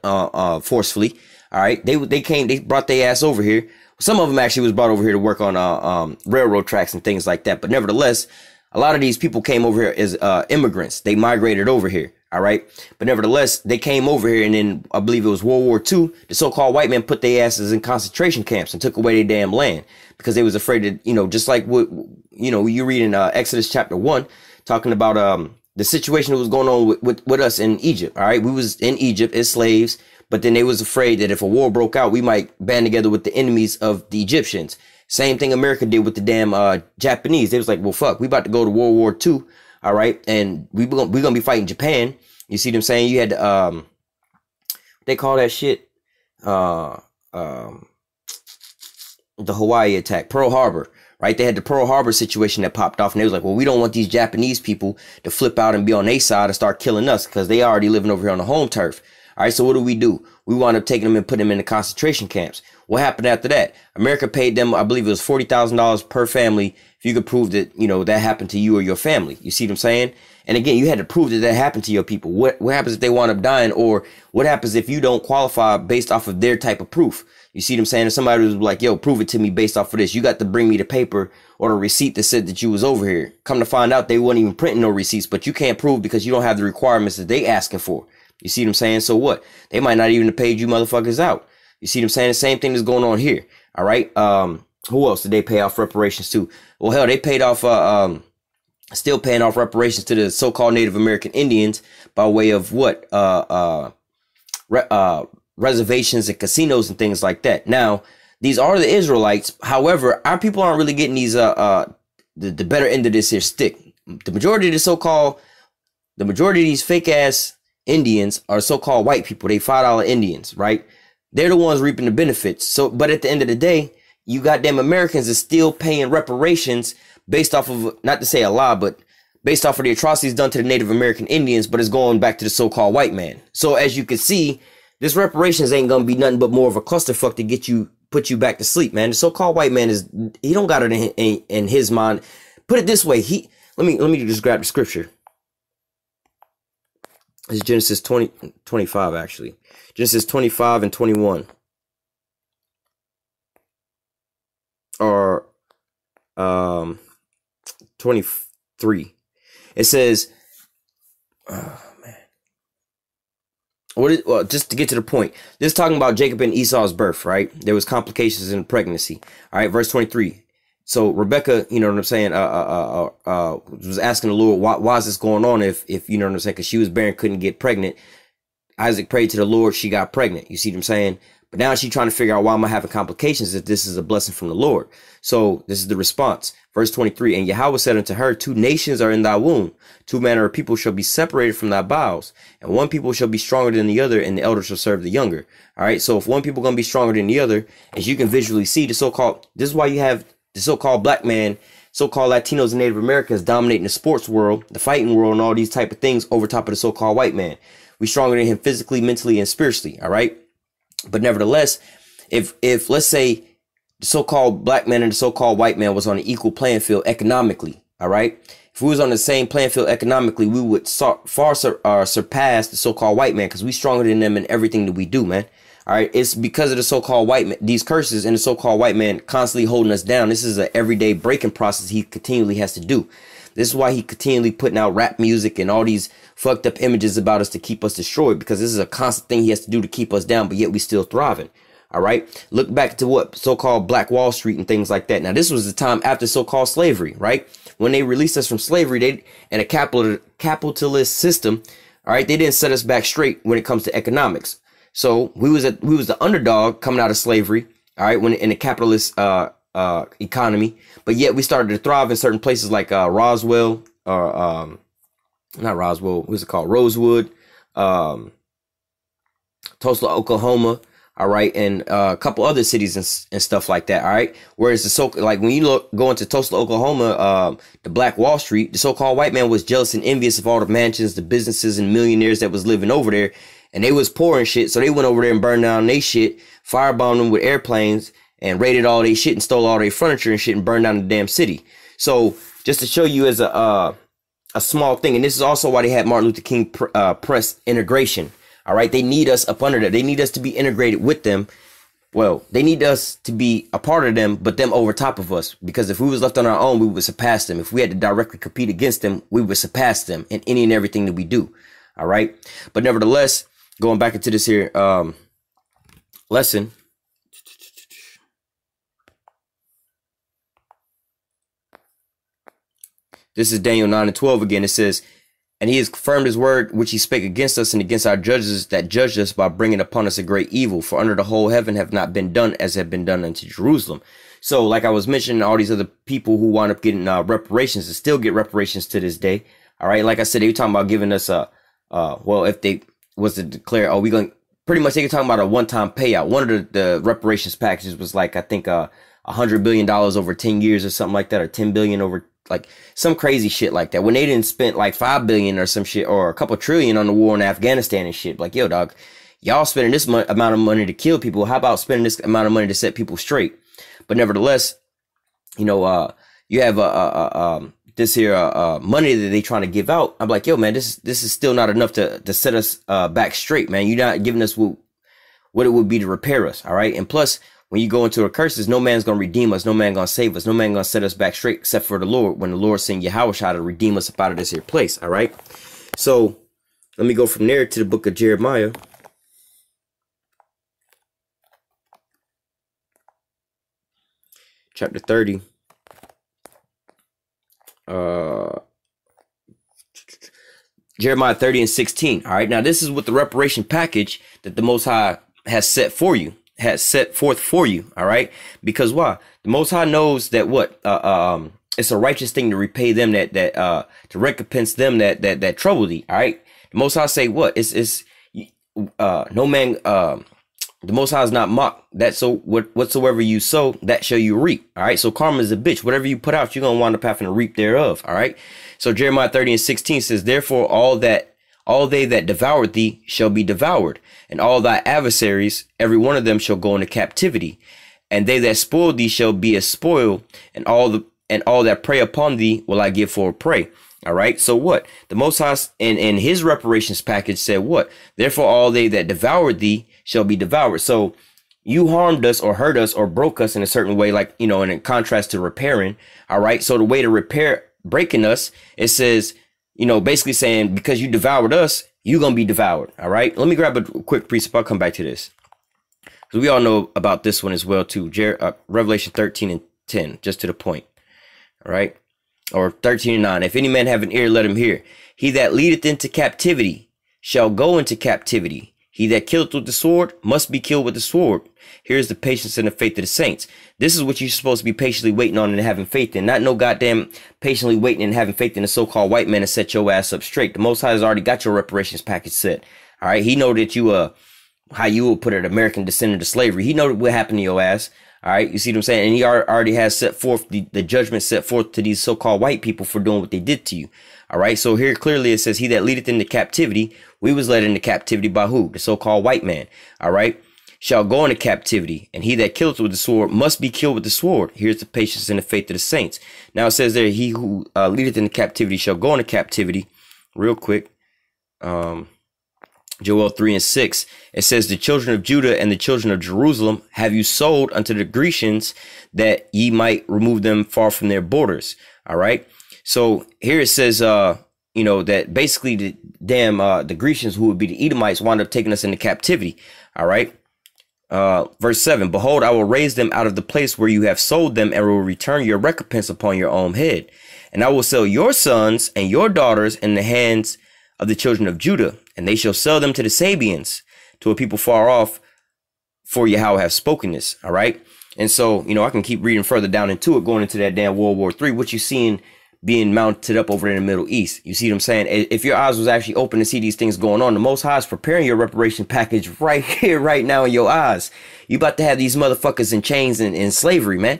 Speaker 1: forcefully. All right. They brought their ass over here. Some of them actually was brought over here to work on railroad tracks and things like that. But nevertheless, a lot of these people came over here as immigrants. They migrated over here. All right. But nevertheless, they came over here, and then I believe it was World War II. The so-called white men put their asses in concentration camps and took away their damn land because they was afraid that, you know, just like what, you know, you read in Exodus chapter 1, talking about the situation that was going on with us in Egypt. All right. We was in Egypt as slaves, but then they was afraid that if a war broke out, we might band together with the enemies of the Egyptians. Same thing America did with the damn Japanese. They was like, well, fuck, we about to go to World War II. All right. And we're going to be fighting Japan. You see what I'm saying? You had, they call that shit, the Hawaii attack, Pearl Harbor, right? They had the Pearl Harbor situation that popped off, and they was like, well, we don't want these Japanese people to flip out and be on their side and start killing us because they already living over here on the home turf. All right. So what do? We wound up taking them and putting them in the concentration camps. What happened after that? America paid them, I believe it was $40,000 per family if you could prove that, you know, that happened to you or your family. You see what I'm saying? And again, you had to prove that that happened to your people. What happens if they wind up dying, or what happens if you don't qualify based off of their type of proof? You see what I'm saying? If somebody was like, yo, prove it to me based off of this, you got to bring me the paper or the receipt that said that you was over here. Come to find out, they weren't even printing no receipts, but you can't prove because you don't have the requirements that they asking for. You see what I'm saying? So what? They might not even have paid you motherfuckers out. You see what I'm saying? The same thing is going on here. All right. Who else did they pay off reparations to? Well, hell, they paid off, still paying off reparations to the so-called Native American Indians by way of what? Reservations and casinos and things like that. Now, these are the Israelites. However, our people aren't really getting these, the better end of this here stick. The majority of these fake ass Indians are so-called white people. They $5 Indians, right? They're the ones reaping the benefits. So, but at the end of the day, you goddamn Americans are still paying reparations based off of, not to say a lie, but based off of the atrocities done to the Native American Indians, but it's going back to the so-called white man. So as you can see, this reparations ain't gonna be nothing but more of a clusterfuck to put you back to sleep, man. The so-called white man he don't got it in his mind. Put it this way, let me just grab the scripture. It's Genesis 25, actually. Genesis 25 and 21. Or 23. It says, oh man. Well, just to get to the point. This is talking about Jacob and Esau's birth, right? There was complications in pregnancy. All right, verse 23. So Rebecca, you know what I'm saying, was asking the Lord, why is this going on if you know what I'm saying, because she was barren, couldn't get pregnant. Isaac prayed to the Lord, she got pregnant. You see what I'm saying? But now she's trying to figure out, why am I having complications if this is a blessing from the Lord? So this is the response. Verse 23, and Yahweh said unto her, 2 nations are in thy womb, 2 manner of people shall be separated from thy bowels, and one people shall be stronger than the other, and the elder shall serve the younger. All right, so if one people going to be stronger than the other, as you can visually see, this is why you have the so-called black man, so-called Latinos and Native Americans dominating the sports world, the fighting world, and all these type of things over top of the so-called white man. We stronger than him physically, mentally, and spiritually. All right. But nevertheless, if let's say the so-called black man and the so-called white man was on an equal playing field economically. All right. If we was on the same playing field economically, we would far surpass the so-called white man, because we stronger than them in everything that we do, man. All right. It's because of the so-called white man, these curses and the so-called white man constantly holding us down. This is an everyday breaking process he continually has to do. This is why he continually putting out rap music and all these fucked up images about us to keep us destroyed, because this is a constant thing he has to do to keep us down, but yet we still thriving. All right. Look back to what so-called Black Wall Street and things like that. Now, this was the time after so-called slavery, right? When they released us from slavery, and a capitalist system. All right. They didn't set us back straight when it comes to economics. So we was the underdog coming out of slavery. all right, when in a capitalist economy, but yet we started to thrive in certain places like Roswell, or not Roswell, what's it called, Rosewood, Tulsa, Oklahoma, all right, and a couple other cities and stuff like that, all right. Whereas like when you go into Tulsa, Oklahoma, the Black Wall Street, the so-called white man was jealous and envious of all the mansions, the businesses, and millionaires that was living over there, and they was poor and shit, so they went over there and burned down their shit, firebombed them with airplanes, and raided all their shit and stole all their furniture and shit and burned down the damn city. So just to show you as a small thing, and this is also why they had Martin Luther King press integration. All right, they need us up under that. They need us to be integrated with them. Well, they need us to be a part of them, but them over top of us. Because if we was left on our own, we would surpass them. If we had to directly compete against them, we would surpass them in any and everything that we do. All right, but nevertheless, going back into this here lesson. This is Daniel 9:12 again. It says, and he has confirmed his word, which he spake against us and against our judges that judged us by bringing upon us a great evil. For under the whole heaven have not been done as have been done unto Jerusalem. So like I was mentioning, all these other people who wind up getting reparations and still get reparations to this day. All right. Like I said, they were talking about giving us well, if they was to declare, oh, we going pretty much, they were talking about a one-time payout. One of the reparations packages was like, I think, $100 billion over 10 years or something like that, or 10 billion over like some crazy shit like that. When they didn't spend like 5 billion or some shit, or a couple trillion on the war in Afghanistan and shit. Like, yo, dog, y'all spending this amount of money to kill people. How about spending this amount of money to set people straight? But nevertheless, you know, you have this here money that they trying to give out. I'm like, yo, man, this is still not enough to set us back straight, man. You're not giving us what it would be to repair us. All right. And plus, when you go into a curses, no man's going to redeem us. No man going to save us. No man going to set us back straight except for the Lord. When the Lord sent YAHAWASHI to redeem us up out of this here place. All right. So let me go from there to the book of Jeremiah. Chapter 30. Jeremiah 30:16. All right. Now, this is what the reparation package that the Most High has set for you. Has set forth for you. All right. Because why? The Most High knows that what it's a righteous thing to repay them that to recompense them that trouble thee. All right. The Most High say what? It's no man the Most High is not mocked. That so whatsoever you sow, that shall you reap. All right. So karma is a bitch. Whatever you put out, you're gonna wind up having to reap thereof. All right. So Jeremiah 30:16 says, therefore all they that devoured thee shall be devoured, and all thy adversaries, every one of them shall go into captivity. And they that spoil thee shall be a spoil, and all that prey upon thee will I give for a prey. All right. So what? The Most High in his reparations package said what? Therefore all they that devoured thee shall be devoured. So you harmed us or hurt us or broke us in a certain way, like, you know, in contrast to repairing. All right. So the way to repair breaking us, it says, you know, basically saying, because you devoured us, you're going to be devoured. All right. Let me grab a quick precept. I'll come back to this, because we all know about this one as well, too. Revelation 13:10, just to the point. All right. Or 13:9. If any man have an ear, let him hear. He that leadeth into captivity shall go into captivity. He that killeth with the sword must be killed with the sword. Here's the patience and the faith of the saints. This is what you're supposed to be patiently waiting on and having faith in. Not no goddamn patiently waiting and having faith in the so-called white man to set your ass up straight. The Most High has already got your reparations package set. All right. He know that you, how you will put it, American descendant to slavery. He know what happened to your ass. All right. You see what I'm saying? And he already has set forth the judgment set forth to these so-called white people for doing what they did to you. All right. So here clearly it says, he that leadeth into captivity. We was led into captivity by who? The so-called white man. All right. Shall go into captivity, and he that killeth with the sword must be killed with the sword. Here's the patience and the faith of the saints. Now it says there, he who leadeth into captivity shall go into captivity. Real quick. Joel 3:6. It says, the children of Judah and the children of Jerusalem have you sold unto the Grecians, that ye might remove them far from their borders. All right. So here it says, you know, that basically the Grecians, who would be the Edomites, wound up taking us into captivity. All right. Verse 7, behold, I will raise them out of the place where you have sold them, and will return your recompense upon your own head. And I will sell your sons and your daughters in the hands of the children of Judah, and they shall sell them to the Sabians, to a people far off for Yahweh have spoken this. All right. And so, you know, I can keep reading further down into it, going into that damn World War III, what you seeing being mounted up over in the Middle East. You see what I'm saying? If your eyes was actually open to see these things going on, the Most High is preparing your reparation package right here, right now in your eyes. You about to have these motherfuckers in chains and in slavery, man.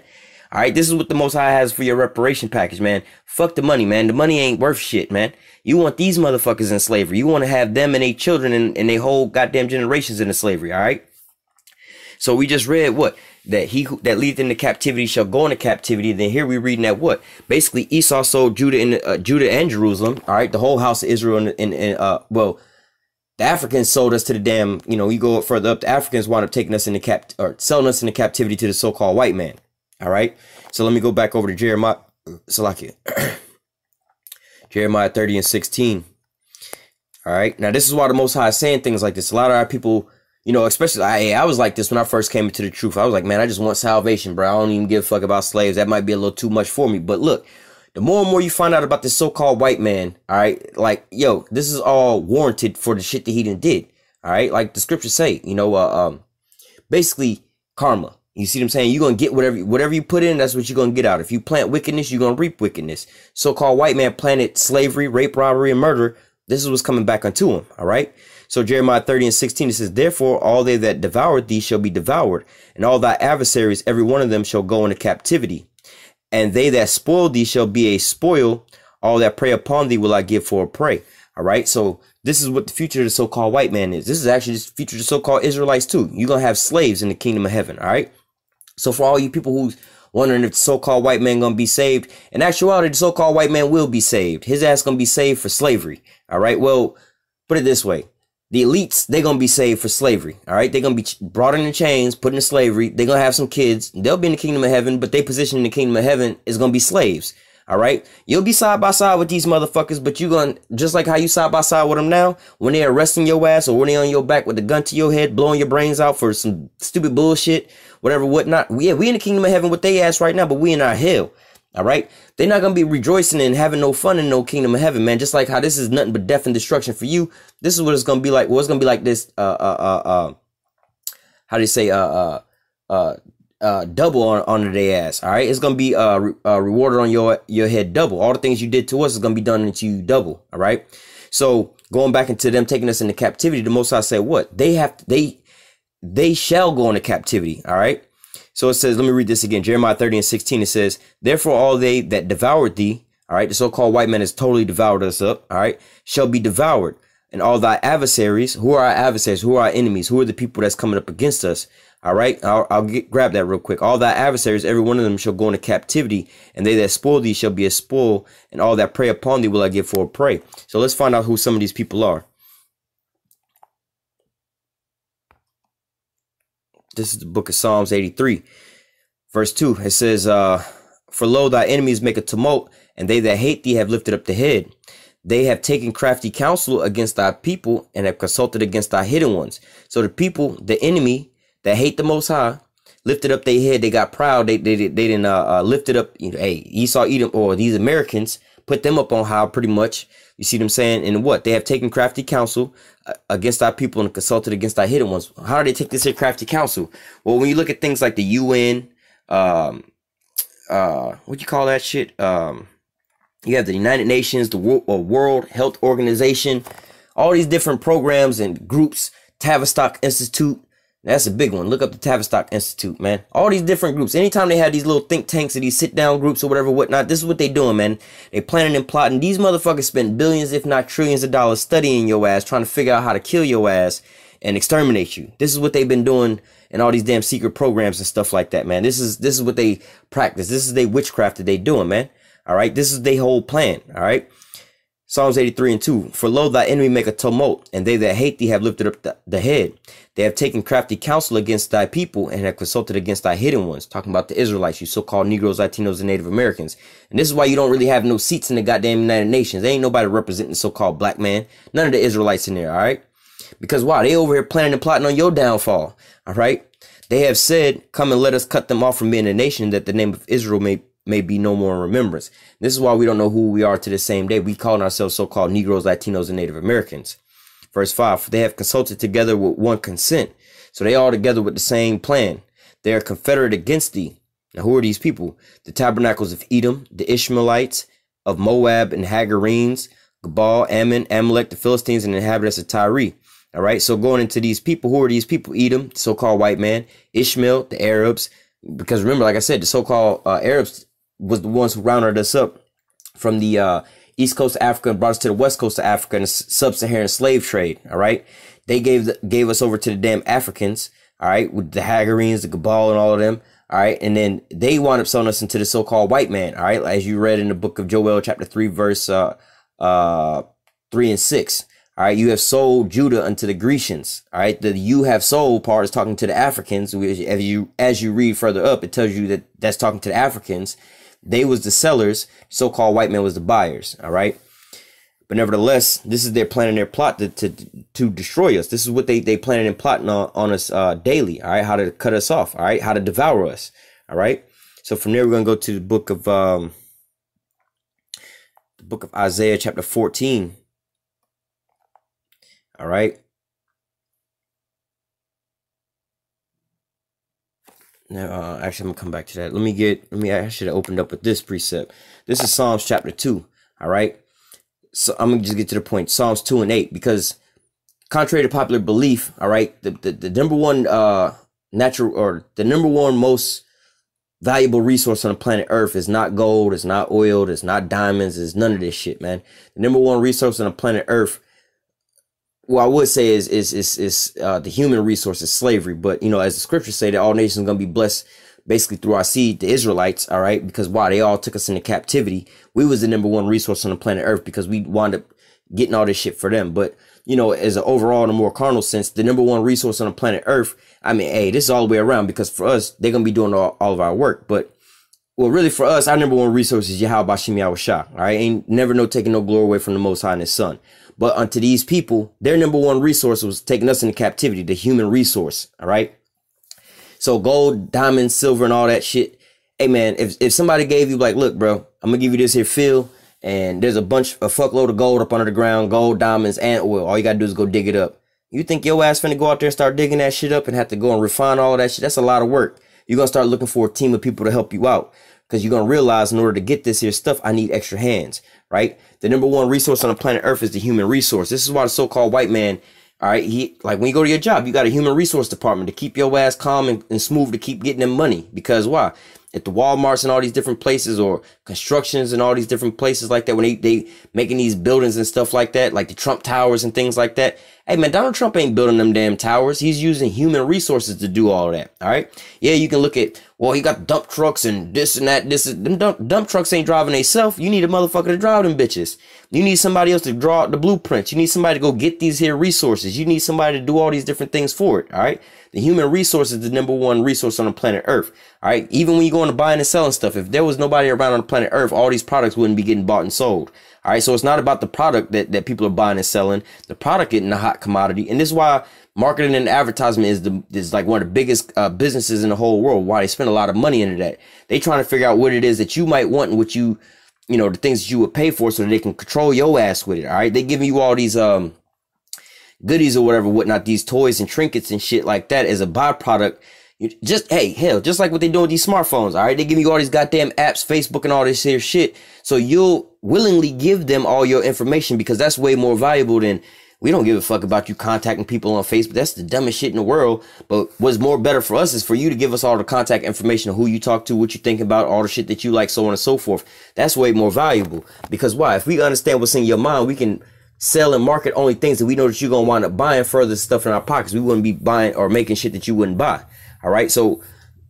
Speaker 1: All right, this is what the Most High has for your reparation package, man. Fuck the money, man. The money ain't worth shit, man. You want these motherfuckers in slavery. You want to have them and their children and their whole goddamn generations into slavery, all right? So we just read what? That he that leadeth into captivity shall go into captivity. Then here we reading that what? Basically Esau sold Judah and Jerusalem, all right? The whole house of Israel well, the Africans sold us to the damn, you know, you go further up, the Africans wound up taking us into selling us into captivity to the so-called white man. All right. So let me go back over to Jeremiah. Salakia. Jeremiah 30 and 16. All right. Now, this is why the Most High is saying things like this. A lot of our people, you know, especially I was like this when I first came into the truth. I was like, man, I just want salvation, bro. I don't even give a fuck about slaves. That might be a little too much for me. But look, the more and more you find out about this so-called white man, all right, like, yo, this is all warranted for the shit that he done did. All right. Like the scriptures say, you know, basically karma. You see what I'm saying? You're going to get whatever you put in, that's what you're going to get out. If you plant wickedness, you're going to reap wickedness. So-called white man planted slavery, rape, robbery, and murder. This is what's coming back unto him. All right. So Jeremiah 30 and 16, it says, therefore, all they that devoured thee shall be devoured, and all thy adversaries, every one of them shall go into captivity. And they that spoiled thee shall be a spoil. All that prey upon thee will I give for a prey. All right. So this is what the future of the so-called white man is. This is actually the future of the so-called Israelites too. You're going to have slaves in the kingdom of heaven. All right. So for all you people who's wondering if the so-called white man going to be saved, in actuality, the so-called white man will be saved. His ass going to be saved for slavery. All right. Well, put it this way. The elites, they're going to be saved for slavery. All right. They're going to be brought in chains, put into slavery. They're going to have some kids. They'll be in the kingdom of heaven, but their position in the kingdom of heaven is going to be slaves. All right. You'll be side by side with these motherfuckers, but you're going to, just like how you side by side with them now, when they're arresting your ass or when they're on your back with a gun to your head, blowing your brains out for some stupid bullshit, whatever, whatnot. Yeah, we in the kingdom of heaven with they ass right now, but we in our hell. All right. They're not going to be rejoicing and having no fun in no kingdom of heaven, man. Just like how this is nothing but death and destruction for you. This is what it's going to be like. Well, it's going to be like this. How do you say? Double on their ass. All right. It's going to be rewarded on your head double. All the things you did to us is going to be done into you double. All right. So going back into them taking us into captivity, the Most High said what? They shall go into captivity. All right. So it says, let me read this again. Jeremiah 30 and 16, it says, therefore all they that devoured thee, all right, the so-called white man has totally devoured us up, all right, shall be devoured. And all thy adversaries, who are our adversaries, who are our enemies, who are the people that's coming up against us, all right, I'll grab that real quick. All thy adversaries, every one of them shall go into captivity, and they that spoil thee shall be a spoil, and all that prey upon thee will I give for a prey. So let's find out who some of these people are. This is the book of Psalms 83, verse 2. It says, for lo, thy enemies make a tumult, and they that hate thee have lifted up the head. They have taken crafty counsel against thy people, and have consulted against thy hidden ones. So the people, the enemy that hate the Most High, lifted up their head. They got proud. They didn't lifted up, you know, hey, Esau, Edom, or these Americans, put them up on high pretty much. You see what I'm saying? And what? They have taken crafty counsel against our people and consulted against our hidden ones. How do they take this here crafty counsel? Well, when you look at things like the UN, what you call that shit? You have the United Nations, the World Health Organization, all these different programs and groups, Tavistock Institute. That's a big one. Look up the Tavistock Institute, man. All these different groups. Anytime they have these little think tanks or these sit-down groups or whatever, whatnot, this is what they doing, man. They planning and plotting. These motherfuckers spend billions, if not trillions of dollars studying your ass, trying to figure out how to kill your ass and exterminate you. This is what they've been doing in all these damn secret programs and stuff like that, man. This is what they practice. This is their witchcraft that they doing, man. All right. This is their whole plan. All right. Psalms 83 and 2. For lo, thy enemy make a tumult, and they that hate thee have lifted up the head. They have taken crafty counsel against thy people, and have consulted against thy hidden ones. Talking about the Israelites, you so-called Negroes, Latinos, and Native Americans. And this is why you don't really have no seats in the goddamn United Nations. There ain't nobody representing the so-called black man. None of the Israelites in there, all right? Because why? They over here planning and plotting on your downfall, all right? They have said, come and let us cut them off from being a nation, that the name of Israel may be no more in remembrance. This is why we don't know who we are to this same day. We calling ourselves so-called Negroes, Latinos, and Native Americans. Verse 5, they have consulted together with one consent. So they all together with the same plan. They are confederate against thee. Now, who are these people? The tabernacles of Edom, the Ishmaelites of Moab and Hagarenes, Gabal, Ammon, Amalek, the Philistines, and the inhabitants of Tyre. All right. So going into these people, who are these people? Edom, the so-called white man, Ishmael, the Arabs. Because remember, like I said, the so-called Arabs was the ones who rounded us up from the east coast of Africa and brought us to the west coast of Africa in the sub-Saharan slave trade. All right. They gave us over to the damn Africans. All right. With the Hagarenes, the Gabal, and all of them. All right. And then they wound up selling us into the so-called white man. All right. As you read in the book of Joel, chapter 3, verse 3 and 6. All right. You have sold Judah unto the Grecians. All right. The you have sold part is talking to the Africans. As you read further up, it tells you that that's talking to the Africans. They was the sellers. So-called white man was the buyers. All right. But nevertheless, this is their plan and their plot to destroy us. This is what they planning and plotting on us daily. All right. How to cut us off. All right. How to devour us. All right. So from there, we're going to go to the book of Isaiah, chapter 14. All right. Now, actually, I'm gonna come back to that. I should have opened up with this precept. This is Psalms chapter 2. All right. So I'm gonna just get to the point. Psalms 2 and 8, because contrary to popular belief, all right, the number one the number one most valuable resource on the planet Earth is not gold, it's not oil, it's not diamonds, it's none of this shit, man. The number one resource on the planet Earth, well, I would say is the human resource is slavery. But, you know, as the scriptures say, that all nations are going to be blessed basically through our seed, the Israelites. All right. Because why? They all took us into captivity. We was the number one resource on the planet Earth because we wound up getting all this shit for them. But, you know, as an overall, in a more carnal sense, the number one resource on the planet Earth, I mean, hey, this is all the way around, because for us, they're going to be doing all of our work. But, well, really for us, our number one resource is YAHAWASHI. All right. Ain't never no taking no glory away from the Most High and His Son. But unto these people, their number one resource was taking us into captivity, the human resource. All right. So gold, diamonds, silver, and all that shit. Hey, man, if somebody gave you like, look, bro, I'm going to give you this here field, and there's a fuckload of gold up under the ground, gold, diamonds, and oil. All you got to do is go dig it up. You think your ass finna go out there and start digging that shit up and have to go and refine all of that shit? That's a lot of work. You're going to start looking for a team of people to help you out, because you're going to realize in order to get this here stuff, I need extra hands, right? The number one resource on the planet Earth is the human resource. This is why the so-called white man, all right, like when you go to your job, you got a human resource department to keep your ass calm and smooth, to keep getting them money. Because why? At the Walmarts and all these different places, or constructions and all these different places like that, when they making these buildings and stuff like that, like the Trump Towers and things like that. Hey, man, Donald Trump ain't building them damn towers. He's using human resources to do all that. All right. Yeah, you can look at, well, he got dump trucks and this and that. Them dump trucks ain't driving themselves. You need a motherfucker to drive them bitches. You need somebody else to draw out the blueprints. You need somebody to go get these here resources. You need somebody to do all these different things for it. All right. The human resource is the number one resource on the planet Earth. All right. Even when you go into buying and selling stuff, if there was nobody around on the planet Earth, all these products wouldn't be getting bought and sold. All right. So it's not about the product that people are buying and selling. The product getting a hot commodity. And this is why marketing and advertisement is like one of the biggest businesses in the whole world. Why they spend a lot of money into that. They trying to figure out what it is that you might want and what you know, the things that you would pay for, so that they can control your ass with it. All right. They giving you all these goodies or whatever, whatnot, these toys and trinkets and shit like that as a byproduct. Just like what they do with these smartphones. All right. They give you all these goddamn apps, Facebook and all this here shit. So you'll willingly give them all your information, because that's way more valuable than, we don't give a fuck about you contacting people on Facebook. That's the dumbest shit in the world. But what's more better for us is for you to give us all the contact information of who you talk to, what you think about, all the shit that you like, so on and so forth. That's way more valuable. Because why? If we understand what's in your mind, we can sell and market only things that we know that you're going to wind up buying further stuff in our pockets. We wouldn't be buying or making shit that you wouldn't buy. All right. So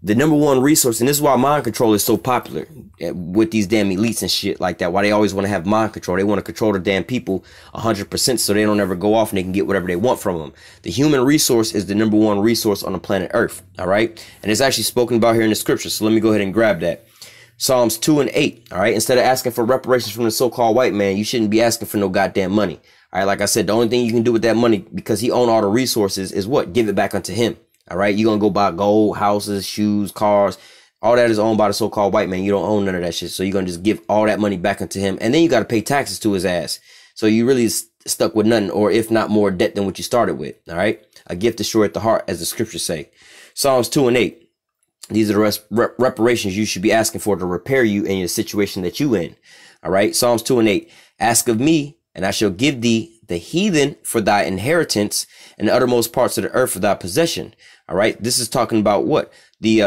Speaker 1: the number one resource, and this is why mind control is so popular with these damn elites and shit like that. Why they always want to have mind control. They want to control the damn people 100%, so they don't ever go off and they can get whatever they want from them. The human resource is the number one resource on the planet Earth. All right. And it's actually spoken about here in the scripture. So let me go ahead and grab that. Psalms 2 and 8. All right. Instead of asking for reparations from the so-called white man, you shouldn't be asking for no goddamn money. All right. Like I said, the only thing you can do with that money, because he owns all the resources, is what? Give it back unto him. All right. You're going to go buy gold, houses, shoes, cars. All that is owned by the so-called white man. You don't own none of that shit. So you're going to just give all that money back into him. And then you got to pay taxes to his ass. So you really stuck with nothing, or if not more debt than what you started with. All right. A gift destroyeth the heart, as the scriptures say. Psalms 2 and 8. These are the reparations you should be asking for to repair you in your situation that you in. All right. Psalms 2 and 8. Ask of me, and I shall give thee the heathen for thy inheritance, and the uttermost parts of the earth for thy possession. All right. This is talking about what? The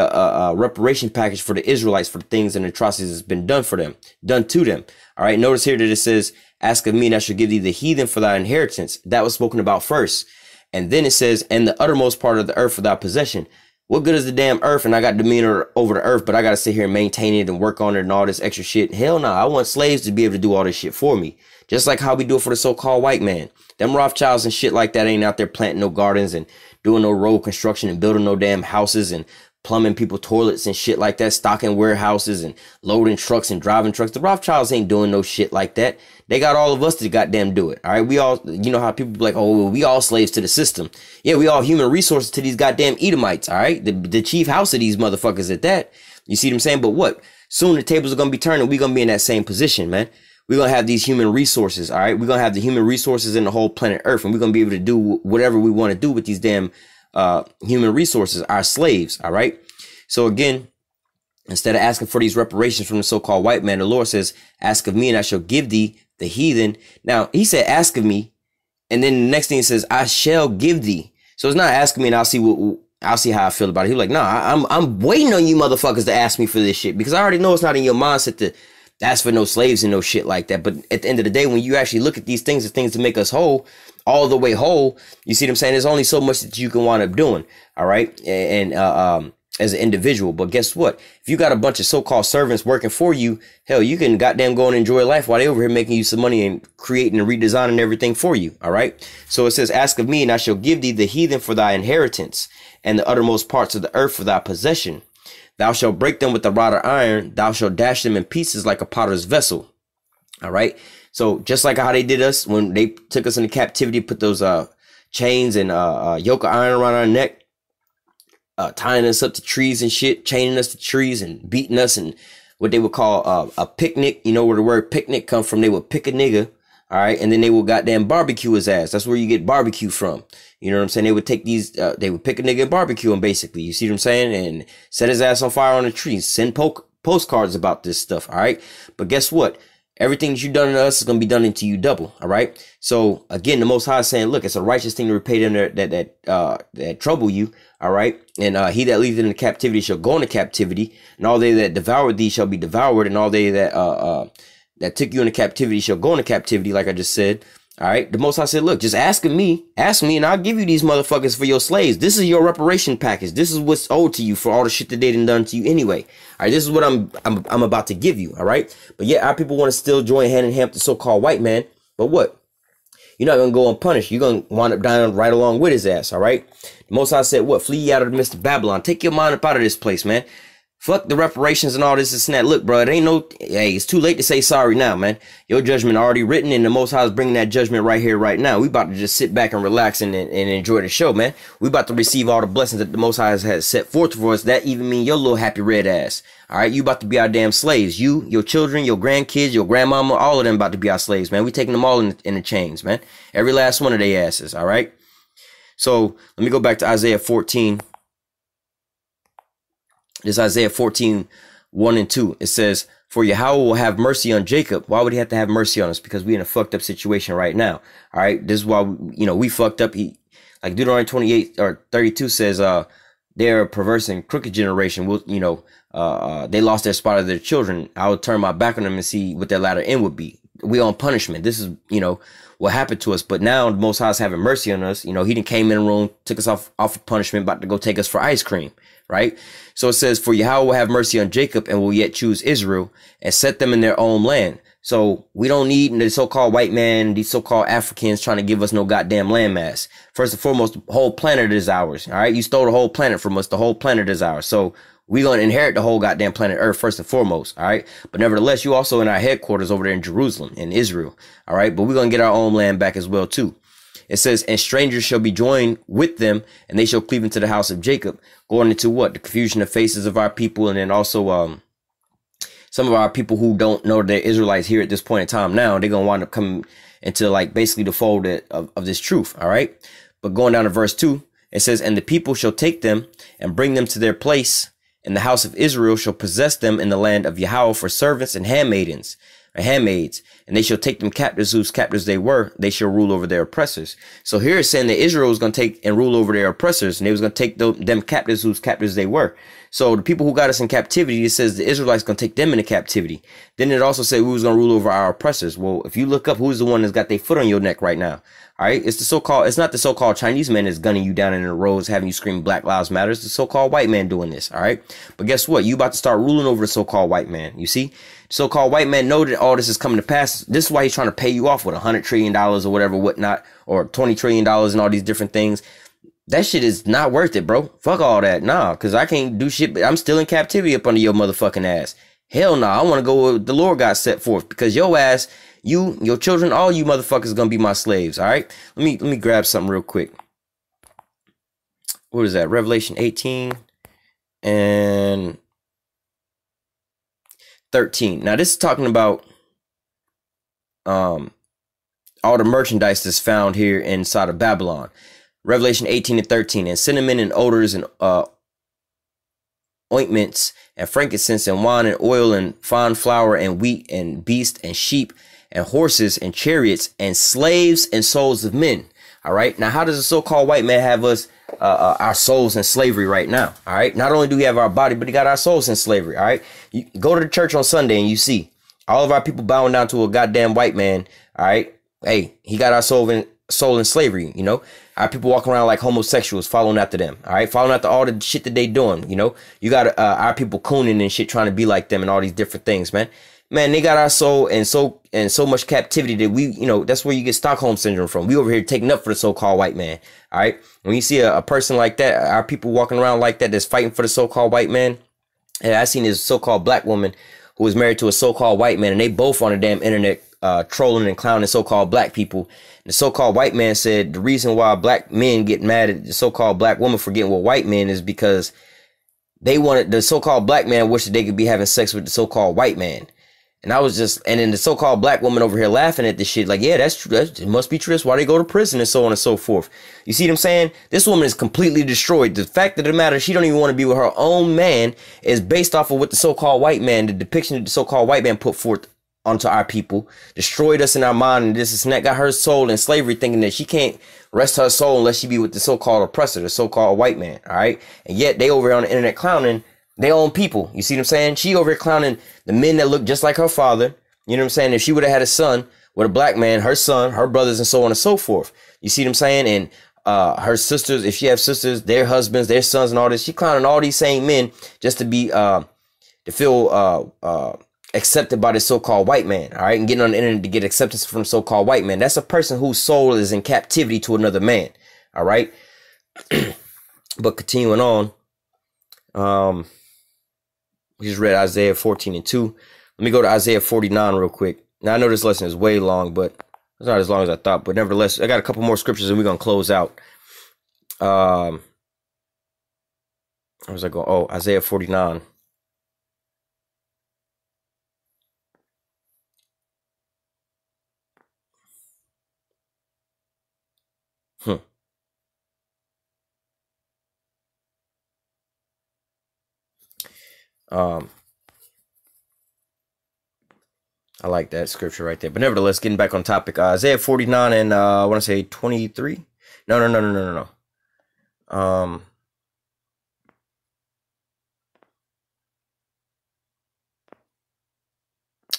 Speaker 1: reparation package for the Israelites for the things and atrocities that's been done for them, done to them. All right. Notice here that it says, ask of me, and I shall give thee the heathen for thy inheritance. That was spoken about first. And then it says, and the uttermost part of the earth for thy possession. What good is the damn earth? And I got dominion over the earth, but I got to sit here and maintain it and work on it and all this extra shit. Hell no. I want slaves to be able to do all this shit for me. Just like how we do it for the so-called white man. Them Rothschilds and shit like that ain't out there planting no gardens and doing no road construction and building no damn houses and plumbing people toilets and shit like that, stocking warehouses and loading trucks and driving trucks. The Rothschilds ain't doing no shit like that. They got all of us to goddamn do it. All right. We all, you know how people be like, oh, well, we all slaves to the system. Yeah, we all human resources to these goddamn Edomites. All right. The chief house of these motherfuckers at that. You see what I'm saying? But what? Soon the tables are going to be turning. We're going to be in that same position, man. We're going to have these human resources. All right. We're going to have the human resources in the whole planet Earth, and we're going to be able to do whatever we want to do with these damn human resources, our slaves. All right. So again, instead of asking for these reparations from the so-called white man, the Lord says, ask of me and I shall give thee the heathen. Now he said, ask of me. And then the next thing he says, I shall give thee. So it's not asking me and I'll see how I feel about it. He's like, nah, I'm waiting on you motherfuckers to ask me for this shit, because I already know it's not in your mindset to ask for no slaves and no shit like that. But at the end of the day, when you actually look at these things as things to make us whole, all the way whole, you see what I'm saying? There's only so much that you can wind up doing. All right. And, as an individual. But guess what? If you got a bunch of so-called servants working for you, hell, you can goddamn go and enjoy life while they over here making you some money and creating and redesigning everything for you. All right. So it says, ask of me and I shall give thee the heathen for thy inheritance, and the uttermost parts of the earth for thy possession. Thou shalt break them with the rod of iron. Thou shalt dash them in pieces like a potter's vessel. All right. So just like how they did us when they took us into captivity, put those chains and yoke of iron around our neck, tying us up to trees and shit, chaining us to trees and beating us, and what they would call a picnic. You know where the word picnic come from? They would pick a nigga, all right, and then they would goddamn barbecue his ass. That's where you get barbecue from. You know what I'm saying? They would take these, they would pick a nigga and barbecue him, basically. You see what I'm saying? And set his ass on fire on a tree. Send postcards about this stuff, all right? But guess what? Everything that you done to us is going to be done into you double. All right. So again, the Most High is saying, look, it's a righteous thing to repay them that trouble you. All right. And he that leads into captivity shall go into captivity, and all they that devoured thee shall be devoured, and all they that took you into captivity shall go into captivity, like I just said. All right. The Most High said, look, just ask me, and I'll give you these motherfuckers for your slaves. This is your reparation package. This is what's owed to you for all the shit that they done to you anyway. All right. This is what I'm about to give you. All right. But yeah, our people want to still join hand in hand with the so-called white man. But what? You're not going to go unpunished. You're going to wind up dying right along with his ass. All right. The Most High said, what? Flee ye out of the midst of Babylon. Take your mind up out of this place, man. Fuck the reparations and all this and that. Look, bro, it ain't no, hey, it's too late to say sorry now, man. Your judgment already written, and the Most High is bringing that judgment right here, right now. We about to just sit back and relax and enjoy the show, man. We about to receive all the blessings that the Most High has set forth for us. That even mean your little happy red ass. All right, you about to be our damn slaves. You, your children, your grandkids, your grandmama, all of them about to be our slaves, man. We taking them all in the chains, man. Every last one of their asses, all right? So let me go back to Isaiah 14. This Isaiah 14, 1 and 2. It says, for Yahawah will have mercy on Jacob. Why would he have to have mercy on us? Because we're in a fucked up situation right now. All right. This is why, we fucked up. Like Deuteronomy 28 or 32 says, they're a perverse and crooked generation. They lost their spot of their children. I would turn my back on them and see what their latter end would be. We on punishment. This is, what happened to us. But now the Most High is having mercy on us. He done came in the room, took us off of punishment, about to go take us for ice cream. Right. So it says, for Yahawah will have mercy on Jacob and will yet choose Israel and set them in their own land. So we don't need the so-called white man, these so-called Africans trying to give us no goddamn landmass. First and foremost, the whole planet is ours. All right. You stole the whole planet from us. The whole planet is ours. So we're going to inherit the whole goddamn planet Earth first and foremost. All right. But nevertheless, you also in our headquarters over there in Jerusalem, in Israel. All right. But we're going to get our own land back as well, too. It says, and strangers shall be joined with them, and they shall cleave into the house of Jacob. Going into what? The confusion of faces of our people, and then also some of our people who don't know they're Israelites here at this point in time now, they're going to wind up coming into like basically the fold of this truth. All right. But going down to verse 2, it says, and the people shall take them and bring them to their place, and the house of Israel shall possess them in the land of YAHAWAH for servants and handmaids, and they shall take them captives whose captives they were. They shall rule over their oppressors. So here it's saying that Israel was going to take and rule over their oppressors, and they was going to take them captives whose captives they were. So the people who got us in captivity, it says the Israelites going to take them into captivity. Then it also said we was going to rule over our oppressors. Well, if you look up who's the one that's got their foot on your neck right now, all right, it's not the so-called Chinese man that's gunning you down in the roads, having you scream Black Lives Matter. It's the so-called white man doing this, all right? But guess what? You about to start ruling over the so-called white man. You see? The so-called white man know that all this is coming to pass. This is why he's trying to pay you off with $100 trillion or whatever, whatnot, or $20 trillion and all these different things. That shit is not worth it, bro. Fuck all that. Nah, because I can't do shit, but I'm still in captivity up under your motherfucking ass. Hell nah, I want to go where the Lord got set forth, because your ass, you, your children, all you motherfuckers gonna be my slaves, all right? Let me grab something real quick. What is that? Revelation 18 and 13. Now this is talking about all the merchandise that's found here inside of Babylon. Revelation 18 and 13. And cinnamon and odors and ointments and frankincense and wine and oil and fine flour and wheat and beast and sheep and horses and chariots and slaves and souls of men. All right. Now, how does the so-called white man have us, our souls in slavery right now? All right. Not only do we have our body, but he got our souls in slavery. All right. You go to the church on Sunday and you see all of our people bowing down to a goddamn white man. All right. Hey, he got our soul in slavery. You know, our people walking around like homosexuals, following after them. All right. Following after all the shit that they doing. You know, you got our people cooning and shit, trying to be like them and all these different things, man. Man, they got our soul in so much captivity that we, you know, that's where you get Stockholm syndrome from. We over here taking up for the so-called white man. All right. When you see a person like that, our people walking around like that, that's fighting for the so-called white man. And I seen this so-called black woman who was married to a so-called white man, and they both on the damn internet trolling and clowning so-called black people. And the so-called white man said the reason why black men get mad at the so-called black woman for getting with white men is because they wanted, the so-called black man wished that they could be having sex with the so-called white man. And I was just, and then the so-called black woman over here laughing at this shit, like, yeah, that's true. It must be true. That's why they go to prison and so on and so forth. You see what I'm saying? This woman is completely destroyed. The fact of the matter, she don't even want to be with her own man, is based off of what the so-called white man, the depiction of the so-called white man put forth onto our people, destroyed us in our mind, and this and that, got her soul in slavery, thinking that she can't rest her soul unless she be with the so-called oppressor, the so-called white man. All right. And yet they over here on the internet clowning their own people. You see what I'm saying? She over here clowning the men that look just like her father. You know what I'm saying? If she would have had a son with a black man, her son, her brothers, and so on and so forth. You see what I'm saying? And her sisters, if she have sisters, their husbands, their sons, and all this, she clowning all these same men just to be to feel accepted by the so-called white man. All right, and getting on the internet to get acceptance from so-called white man. That's a person whose soul is in captivity to another man. All right. But continuing on, we just read Isaiah 14 and 2. Let me go to Isaiah 49 real quick. Now, I know this lesson is way long, but it's not as long as I thought. But nevertheless, I got a couple more scriptures and we're going to close out. Where was I going? Oh, Isaiah 49. I like that scripture right there. But nevertheless, getting back on topic, Isaiah 49 and I want to say 23. No.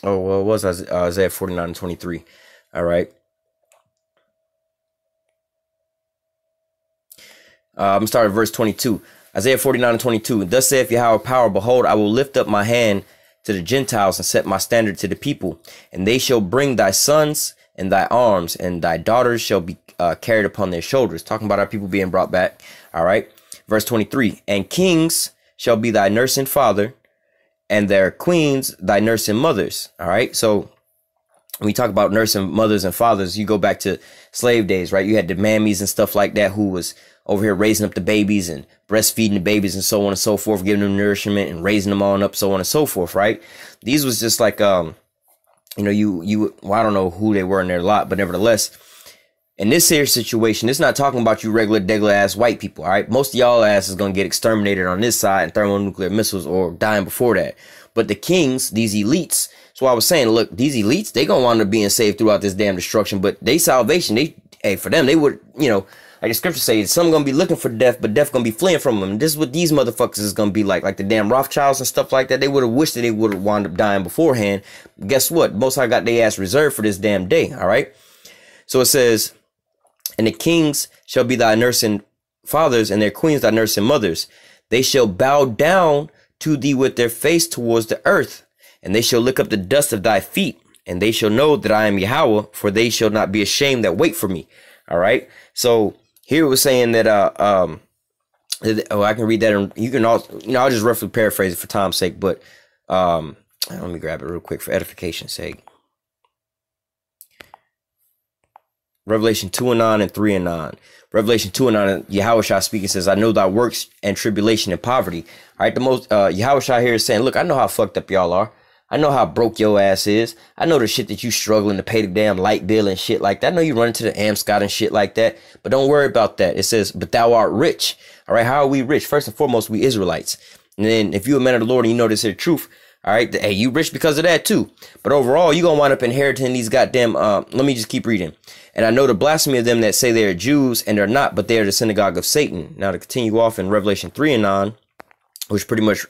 Speaker 1: Oh, well, it was Isaiah 49 and 23. All right. I'm starting at verse 22. Isaiah 49 and 22. Thus saith Yahweh power, behold, I will lift up my hand to the Gentiles and set my standard to the people, and they shall bring thy sons in thy arms, and thy daughters shall be carried upon their shoulders. Talking about our people being brought back. All right. Verse 23. And kings shall be thy nursing father, and their queens thy nursing mothers. All right. So when we talk about nursing mothers and fathers, you go back to slave days, right? You had the mammies and stuff like that who was over here raising up the babies and breastfeeding the babies and so on and so forth, giving them nourishment and raising them on up, so on and so forth, right? These was just like you know, well, I don't know who they were in their lot, but nevertheless, in this here situation, it's not talking about you regular ass white people. All right, most of y'all ass is gonna get exterminated on this side and thermonuclear missiles or dying before that. But the kings, these elites. So I was saying, look, these elites, they gonna wind up being saved throughout this damn destruction. But they salvation, hey, for them, they would, you know, like the scripture says, some gonna be looking for death, but death gonna be fleeing from them. This is what these motherfuckers is gonna be like the damn Rothschilds and stuff like that. They would have wished that they would have wound up dying beforehand. Guess what? Most High got their ass reserved for this damn day. All right. So it says, and the kings shall be thy nursing fathers, and their queens thy nursing mothers. They shall bow down to thee with their face towards the earth, and they shall lick up the dust of thy feet, and they shall know that I am Yahweh, for they shall not be ashamed that wait for me. All right. So here it was saying that I can read that, and you can also, you know, I'll just roughly paraphrase it for time's sake, but let me grab it real quick for edification's sake. Revelation 2:9 and 3:9. Revelation 2:9, YAHAWASHI speaking says, I know thy works and tribulation and poverty. All right, the most YAHAWASHI here is saying, look, I know how fucked up y'all are. I know how broke your ass is. I know the shit that you struggling to pay the damn light bill and shit like that. I know you run into the Amscot and shit like that, but don't worry about that. It says, but thou art rich. All right, how are we rich? First and foremost, we Israelites. And then if you a man of the Lord and you know this here truth, all right, hey, you rich because of that too. But overall, you gonna wind up inheriting these goddamn, let me just keep reading. And I know the blasphemy of them that say they are Jews and they're not, but they are the synagogue of Satan. Now to continue off in Revelation 3:9, which pretty much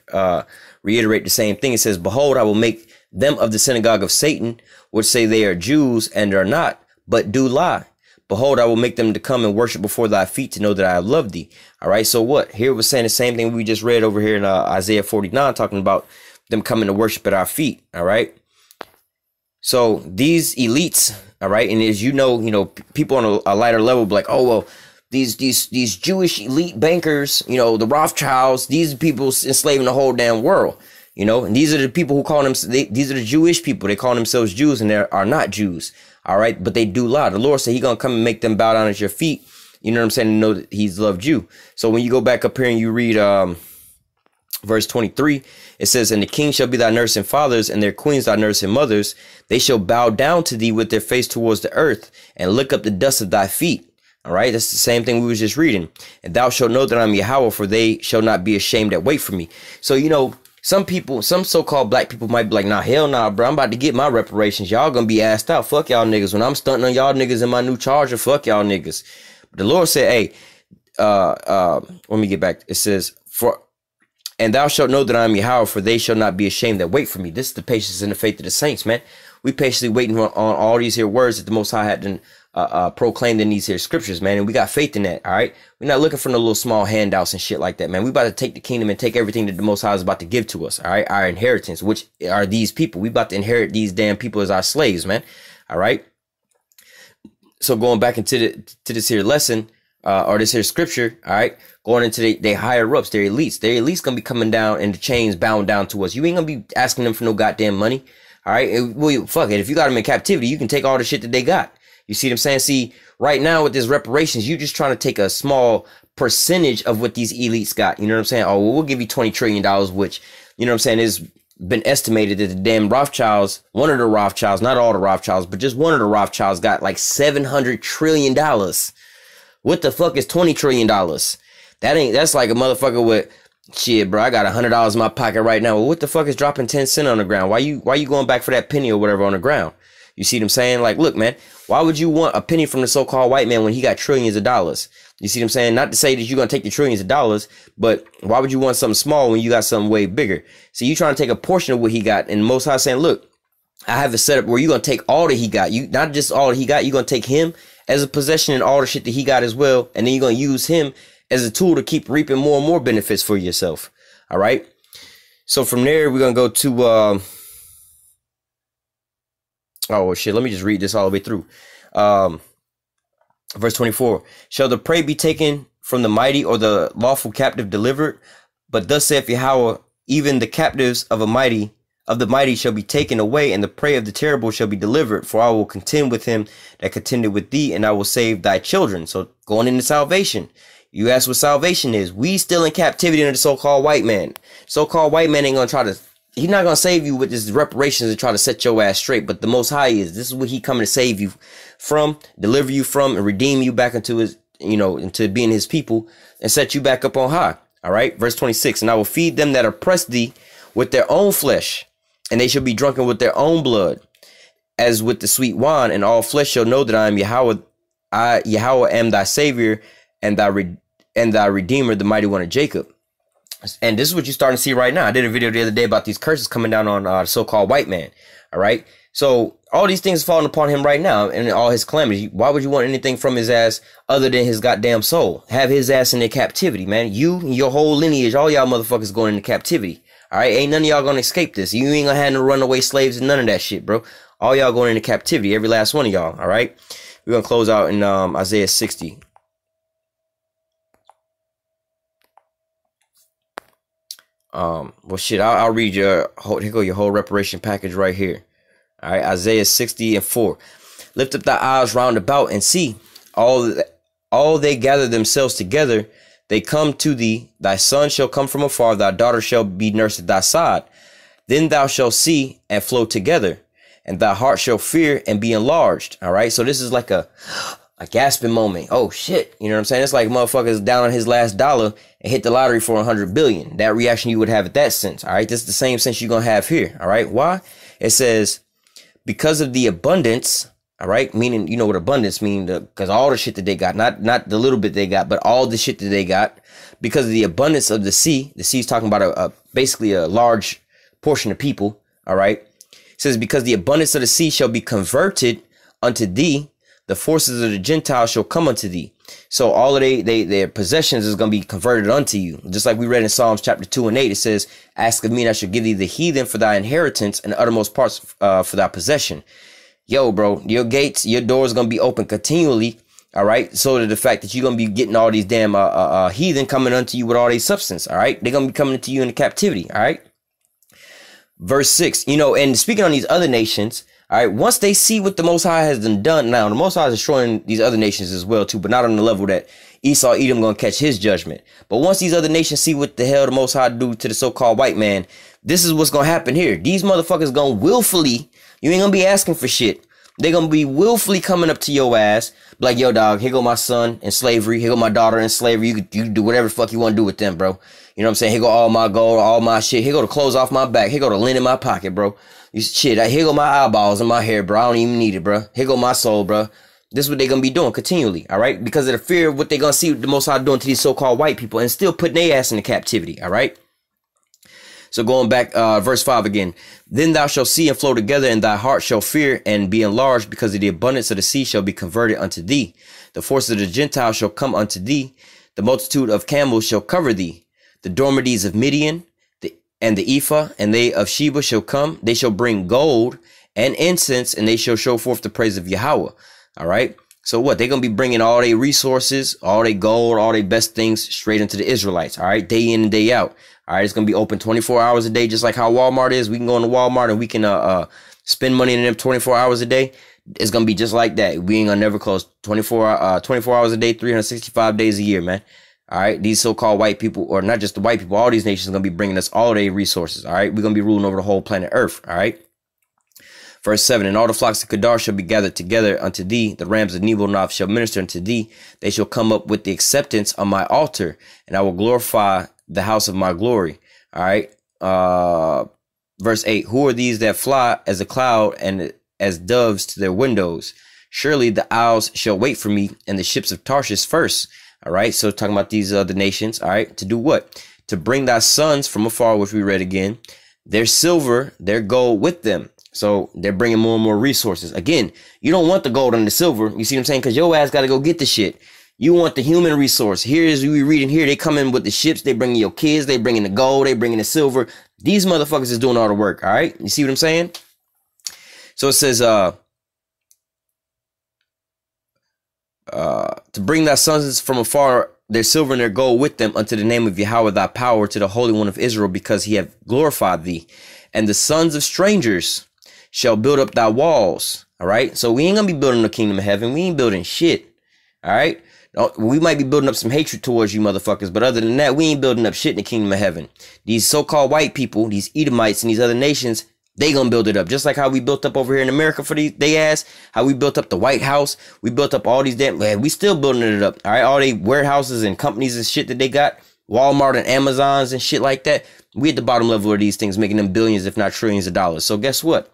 Speaker 1: reiterate the same thing. It says, behold, I will make them of the synagogue of Satan, which say they are Jews and are not, but do lie. Behold, I will make them to come and worship before thy feet to know that I have loved thee. All right, so what? Here it was saying the same thing we just read over here in Isaiah 49, talking about them coming to worship at our feet. All right. So these elites, all right, and as you know, people on a lighter level be like, oh, well, these Jewish elite bankers, you know, the Rothschilds, these are people enslaving the whole damn world, you know, and these are the people who call them, these are the Jewish people. They call themselves Jews and they are not Jews. All right. But they do lie. The Lord said he going to come and make them bow down at your feet. You know what I'm saying? To know that he's loved you. So when you go back up here and you read verse 23, it says, and the king shall be thy nursing fathers, and their queens thy nursing mothers. They shall bow down to thee with their face towards the earth, and lick up the dust of thy feet. All right, that's the same thing we was just reading. And thou shalt know that I'm Yahweh, for they shall not be ashamed that wait for me. So, you know, some people, some so-called black people might be like, nah, hell nah, bro, I'm about to get my reparations. Y'all gonna be asked out. Fuck y'all niggas. When I'm stunting on y'all niggas in my new Charger, fuck y'all niggas. But the Lord said, hey, let me get back. It says, and thou shalt know that I am Yahweh, for they shall not be ashamed that wait for me. This is the patience and the faith of the saints, man. We patiently waiting on all these here words that the Most High had proclaimed in these here scriptures, man. And we got faith in that, all right? We're not looking for no little small handouts and shit like that, man. We about to take the kingdom and take everything that the Most High is about to give to us, all right? Our inheritance, which are these people. We about to inherit these damn people as our slaves, man, all right? So going back into this here lesson, or this here scripture, all right, going into they higher ups, their elites gonna be coming down in the chains, bound down to us. You ain't gonna be asking them for no goddamn money, all right? Well, fuck it. If you got them in captivity, you can take all the shit that they got. You see what I'm saying? See, right now with this reparations, you just trying to take a small percentage of what these elites got. You know what I'm saying? Oh, well, we'll give you $20 trillion, which, you know what I'm saying, is been estimated that the damn Rothschilds, one of the Rothschilds, not all the Rothschilds, but just one of the Rothschilds got like $700 trillion. What the fuck is $20 trillion? That's like a motherfucker with, shit, bro, I got $100 in my pocket right now. Well, what the fuck is dropping 10 cents on the ground? Why you going back for that penny or whatever on the ground? You see what I'm saying? Like, look, man, why would you want a penny from the so-called white man when he got trillions of dollars? You see what I'm saying? Not to say that you're going to take the trillions of dollars, but why would you want something small when you got something way bigger? So you trying to take a portion of what he got, and Most High saying, look, I have it set up where you're going to take all that he got. You not just all that he got, you're going to take him as a possession and all the shit that he got as well, and then you're going to use him as a tool to keep reaping more and more benefits for yourself. All right? So from there, we're going to go to... oh, shit, let me just read this all the way through. Verse 24, shall the prey be taken from the mighty, or the lawful captive delivered? But thus saith Yahweh, even the captives of the mighty shall be taken away, and the prey of the terrible shall be delivered. For I will contend with him that contended with thee, and I will save thy children. So going into salvation, you ask what salvation is. We still in captivity under the so-called white man. So-called white man ain't gonna try to He's not gonna save you with this reparations and try to set your ass straight. But the Most High is. This is what He coming to save you from, deliver you from, and redeem you back into His, into being His people, and set you back up on high. All right, verse 26. And I will feed them that oppress thee with their own flesh, and they shall be drunken with their own blood, as with the sweet wine. And all flesh shall know that I am Yahawah. I Yahawah am thy Savior and thy Redeemer, the mighty one of Jacob. And this is what you're starting to see right now. I did a video the other day about these curses coming down on the so-called white man. All right. So all these things falling upon him right now and all his calamities. Why would you want anything from his ass other than his goddamn soul? Have his ass in their captivity, man. You and your whole lineage, all y'all motherfuckers going into captivity. All right. Ain't none of y'all going to escape this. You ain't going to have no runaway slaves and none of that shit, bro. All y'all going into captivity. Every last one of y'all. All right. We're going to close out in Isaiah 60. Well, shit, I'll read your whole reparation package right here. All right, Isaiah 60:4. Lift up thy eyes round about and see all they gather themselves together. They come to thee. Thy son shall come from afar. Thy daughter shall be nursed at thy side. Then thou shalt see and flow together, and thy heart shall fear and be enlarged. All right, so this is like a gasping moment. Oh shit, you know what I'm saying? It's like motherfuckers down on his last dollar and hit the lottery for 100 billion. That reaction you would have at that sense. All right, this is the same sense you're gonna have here. All right, why? It says because of the abundance. All right, meaning you know what abundance means, because all the shit that they got, not the little bit they got, but all the shit that they got, because of the abundance of the sea. The sea is talking about basically a large portion of people. All right, it says because the abundance of the sea shall be converted unto thee. The forces of the Gentiles shall come unto thee. So all of their possessions is going to be converted unto you. Just like we read in Psalms chapter 2:8, it says, ask of me and I shall give thee the heathen for thy inheritance and the uttermost parts for thy possession. Yo, bro, your gates, your doors going to be open continually. All right. So to the fact that you're going to be getting all these damn heathen coming unto you with all these substance. All right. They're going to be coming to you in captivity. All right. Verse 6, and speaking on these other nations. All right, once they see what the Most High has done, now the Most High is destroying these other nations as well too, but not on the level that Esau, Edom gonna catch his judgment. But once these other nations see what the hell the Most High do to the so-called white man, this is what's gonna happen here. These motherfuckers gonna willfully, you ain't gonna be asking for shit. They're gonna be willfully coming up to your ass, like, yo, dog, here go my son in slavery, here go my daughter in slavery. You can do whatever the fuck you want to do with them, bro. You know what I'm saying? Here go all my gold, all my shit. Here go the clothes off my back. Here go the lint in my pocket, bro. Shit, here go my eyeballs in my hair, bro. I don't even need it, bro. Here go my soul, bro. This is what they're going to be doing continually, all right? Because of the fear of what they're going to see the Most High doing to these so-called white people and still putting their ass into captivity, all right? So going back, verse 5 again. Then thou shalt see and flow together, and thy heart shall fear and be enlarged, because of the abundance of the sea shall be converted unto thee. The forces of the Gentiles shall come unto thee. The multitude of camels shall cover thee. The dormities of Midian and the Ephah and they of Sheba shall come. They shall bring gold and incense, and they shall show forth the praise of Yahawah. All right. So what? They're going to be bringing all their resources, all their gold, all their best things straight into the Israelites. All right. Day in and day out. All right. It's going to be open 24 hours a day, just like how Walmart is. We can go into Walmart and we can spend money in them 24 hours a day. It's going to be just like that. We ain't going to never close 24 hours a day, 365 days a year, man. All right. These so-called white people, or not just the white people, all these nations are going to be bringing us all their resources. All right. We're going to be ruling over the whole planet Earth. All right. Verse 7, and all the flocks of Kedar shall be gathered together unto thee. The rams of Nebo shall minister unto thee. They shall come up with the acceptance on my altar, and I will glorify the house of my glory. All right. Verse 8, who are these that fly as a cloud and as doves to their windows? Surely the owls shall wait for me, and the ships of Tarshish first. All right. So talking about these other nations. All right. To do what? To bring thy sons from afar, which we read again, their silver, their gold with them. So they're bringing more and more resources. Again, you don't want the gold and the silver. You see what I'm saying? Because your ass got to go get the shit. You want the human resource. Here is we reading here. They come in with the ships. They bringing your kids. They bringing the gold. They bringing the silver. These motherfuckers is doing all the work. All right. You see what I'm saying? So it says, to bring thy sons from afar, their silver and their gold with them, unto the name of Yahawah thy power, to the Holy One of Israel, because he hath glorified thee. And the sons of strangers shall build up thy walls. All right. So we ain't gonna be building the kingdom of heaven. We ain't building shit. All right. We might be building up some hatred towards you motherfuckers, but other than that, we ain't building up shit in the kingdom of heaven. These so-called white people, these Edomites and these other nations, they gonna build it up. Just like how we built up over here in America for they ass, how we built up the White House, we built up all these damn, man, we still building it up. All right, all they warehouses and companies and shit that they got, Walmart and Amazons and shit like that. We at the bottom level of these things, making them billions, if not trillions of dollars. So guess what?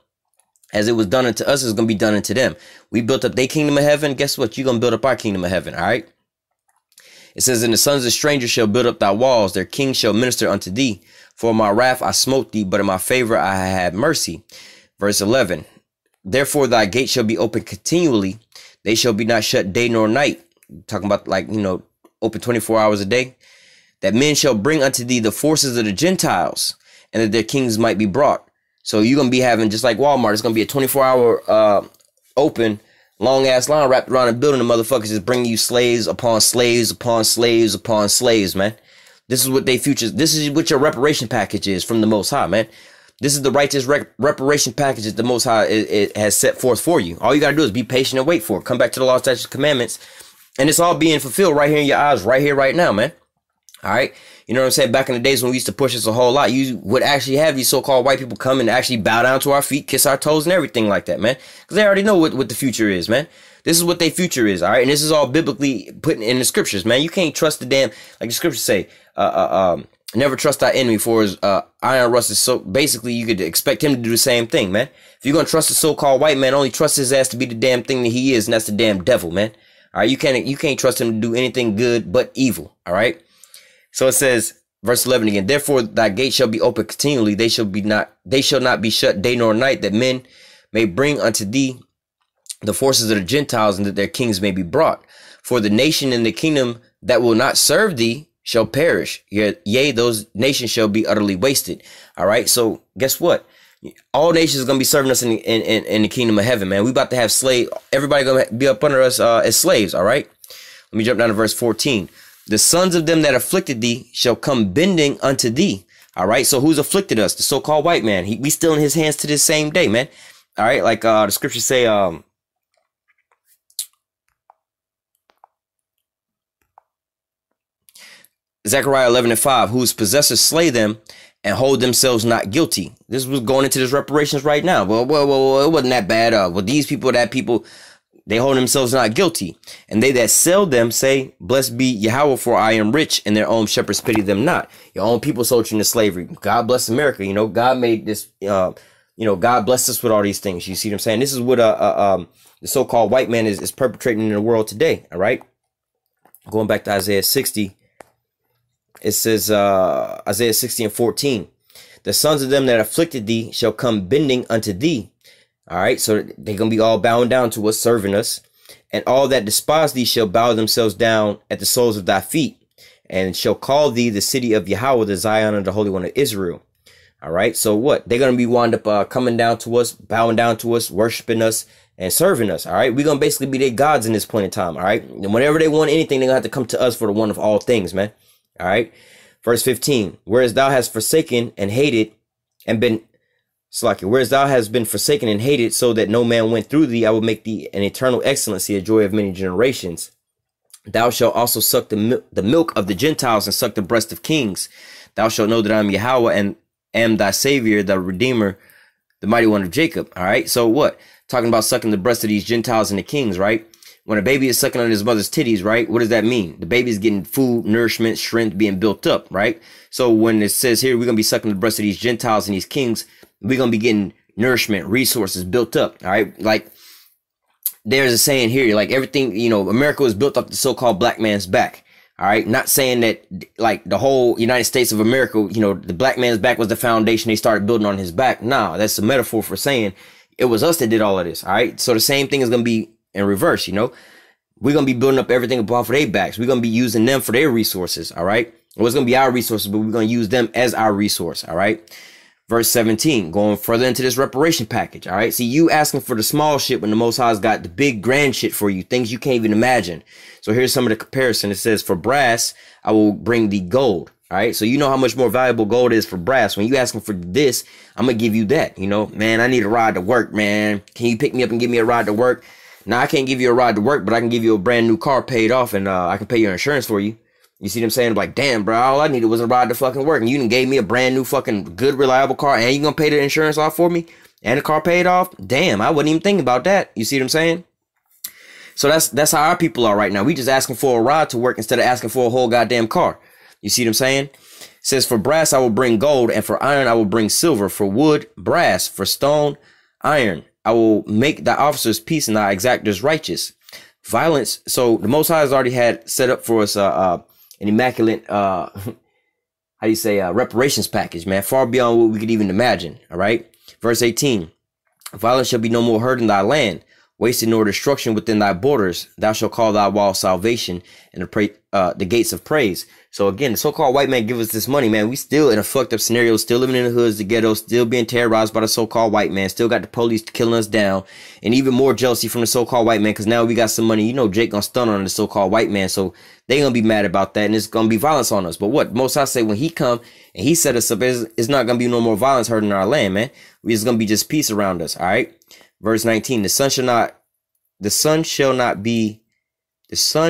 Speaker 1: As it was done unto us, it's going to be done unto them. We built up their kingdom of heaven. Guess what? You're going to build up our kingdom of heaven. All right. It says, and the sons of strangers shall build up thy walls. Their king shall minister unto thee. For my wrath I smote thee, but in my favor I had mercy. Verse 11. Therefore thy gate shall be open continually. They shall be not shut day nor night. Talking about like, open 24 hours a day. That men shall bring unto thee the forces of the Gentiles, and that their kings might be brought. So you're going to be having, just like Walmart, it's going to be a 24-hour open, long-ass line wrapped around the building. The motherfuckers just bringing you slaves upon slaves upon slaves upon slaves, man. This is what they futures. This is what your reparation package is from the Most High, man. This is the righteous reparation package that the Most High it has set forth for you. All you got to do is be patient and wait for it. Come back to the law, statutes, commandments. And it's all being fulfilled right here in your eyes, right here, right now, man. All right. You know what I'm saying? Back in the days when we used to push us a whole lot, you would actually have these so-called white people come and actually bow down to our feet, kiss our toes and everything like that, man. Because they already know what the future is, man. This is what their future is, all right? And this is all biblically put in the scriptures, man. You can't trust the damn, like the scriptures say, never trust thy enemy for his iron rust is so, basically you could expect him to do the same thing, man. If you're going to trust the so-called white man, only trust his ass to be the damn thing that he is, and that's the damn devil, man. All right? You can't trust him to do anything good but evil, all right? So it says, verse 11 again, therefore thy gate shall be open continually. They shall not be shut day nor night, that men may bring unto thee the forces of the Gentiles, and that their kings may be brought. For the nation and the kingdom that will not serve thee shall perish. Yea, those nations shall be utterly wasted. All right. So guess what? All nations are going to be serving us in the kingdom of heaven, man. We about to have slave. Everybody going to be up under us as slaves. All right. Let me jump down to verse 14. The sons of them that afflicted thee shall come bending unto thee. All right. So who's afflicted us? The so-called white man. We still in his hands to this same day, man. All right. Like the scriptures say, Zechariah 11:5, whose possessors slay them and hold themselves not guilty. This was going into this reparations right now. Well, it wasn't that bad. Well, these people, they hold themselves not guilty. And they that sell them say, blessed be Yahawah, for I am rich, and their own shepherds pity them not. Your own people sold you into slavery. God bless America. You know, God made this, God blessed us with all these things. You see what I'm saying? This is what the so-called white man is perpetrating in the world today. All right. Going back to Isaiah 60. It says, Isaiah 60:14, the sons of them that afflicted thee shall come bending unto thee. All right. So they're going to be all bowing down to us, serving us. And all that despise thee shall bow themselves down at the soles of thy feet, and shall call thee the city of Yahawah, the Zion of the Holy One of Israel. All right. So what? They're going to be wound up coming down to us, bowing down to us, worshiping us, and serving us. All right. We're going to basically be their gods in this point in time. All right. And whenever they want anything, they're going to have to come to us for the one of all things, man. All right. Verse 15, whereas thou hast forsaken and hated and been whereas thou hast been forsaken and hated, so that no man went through thee, I will make thee an eternal excellency, a joy of many generations. Thou shalt also suck the milk of the Gentiles and suck the breast of kings. Thou shalt know that I am Yahawah and am thy savior, the redeemer, the mighty one of Jacob. All right. So what? Talking about sucking the breast of these Gentiles and the kings, right? When a baby is sucking on his mother's titties, right? What does that mean? The baby is getting food, nourishment, strength, being built up, right? So when it says here, we're going to be sucking the breast of these Gentiles and these kings, we're going to be getting nourishment, resources built up, all right? Like there's a saying here, like everything, America was built up the so-called black man's back, all right? Not saying that like the whole United States of America, the black man's back was the foundation. They started building on his back. Nah, that's a metaphor for saying it was us that did all of this, all right? So the same thing is going to be in reverse, we're going to be building up everything above for their backs. We're going to be using them for their resources. All right. Well, it's going to be our resources, but we're going to use them as our resource. All right. Verse 17, going further into this reparation package. All right. See, you asking for the small shit when the Most High's got the big grand shit for you, things you can't even imagine. So here's some of the comparison. It says, for brass, I will bring thee gold. All right. So you know how much more valuable gold is for brass. When you asking for this, I'm going to give you that. Man, I need a ride to work, man. Can you pick me up and give me a ride to work? Now, I can't give you a ride to work, but I can give you a brand new car paid off, and I can pay your insurance for you. You see what I'm saying? Like, damn, bro, all I needed was a ride to fucking work, and you done gave me a brand new fucking good, reliable car, and you gonna pay the insurance off for me, and the car paid off? Damn, I wasn't even thinking about that. You see what I'm saying? So that's how our people are right now. We just asking for a ride to work instead of asking for a whole goddamn car. You see what I'm saying? It says, for brass I will bring gold, and for iron I will bring silver, for wood, brass, for stone, iron. I will make thy officers peace and thy exactors righteous. Violence. So the Most High has already had set up for us an immaculate reparations package, man, far beyond what we could even imagine. All right. Verse 18. Violence shall be no more heard in thy land, wasted nor destruction within thy borders. Thou shalt call thy wall salvation, and the gates of praise. So again, the so-called white man give us this money, man. We still in a fucked up scenario, still living in the hoods, the ghettos, still being terrorized by the so-called white man, still got the police killing us down, and even more jealousy from the so-called white man, because now we got some money. You know, Jake gonna stun on the so-called white man, so they gonna be mad about that, and it's gonna be violence on us. But what Most High say, when he come and he set us up, it's not gonna be no more violence hurting our land, man. It's gonna be just peace around us. All right. Verse 19. The sun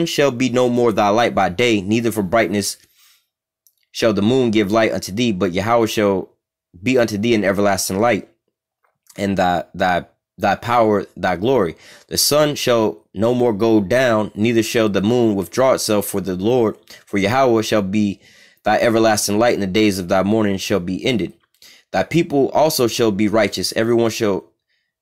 Speaker 1: shall be no more thy light by day, neither for brightness shall the moon give light unto thee, but Yahweh shall be unto thee an everlasting light, and thy power, thy glory. The sun shall no more go down, neither shall the moon withdraw itself, for the Lord, for Yahweh shall be thy everlasting light, and the days of thy mourning shall be ended. Thy people also shall be righteous, everyone shall,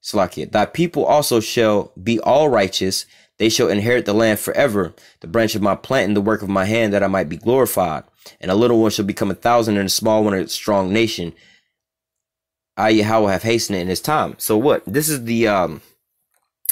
Speaker 1: Salakia, thy people also shall be all righteous, they shall inherit the land forever, the branch of my plant and the work of my hand, that I might be glorified. And a little one shall become 1,000, and a small one a strong nation. I, Yahawah, have hastened it in his time. So what? This is the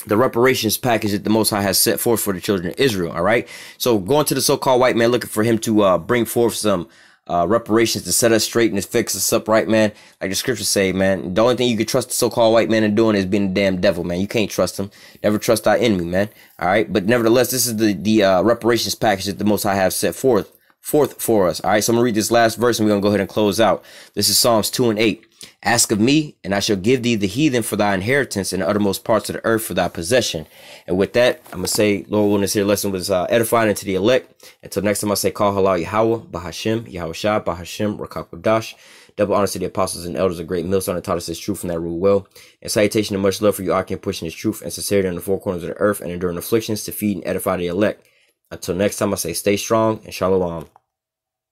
Speaker 1: reparations package that the Most High has set forth for the children of Israel. All right. So going to the so-called white man, looking for him to bring forth some reparations to set us straight and to fix us up right, man. Like the scriptures say, man, the only thing you can trust the so-called white man in doing is being a damn devil, man. You can't trust him. Never trust thy enemy, man. All right. But nevertheless, this is the reparations package that the Most High have set forth for us. All right, so I'm gonna read this last verse, and we're gonna go ahead and close out. This is Psalms 2 and 8. Ask of me, and I shall give thee the heathen for thy inheritance, and the uttermost parts of the earth for thy possession. And with that, I'm gonna say, Lord willing, this here lesson was edifying into the elect. Until next time, I say, call halal Yahawah, Bahashem, YAHAWASHI, Bahashem, Rakakwadash. Double honors to the apostles and elders of great Millstone that taught us this truth and that rule well. And salutation and much love for you, Arkin, pushing this truth and sincerity on the four corners of the earth and enduring afflictions to feed and edify the elect. Until next time, I say, stay strong and shalom.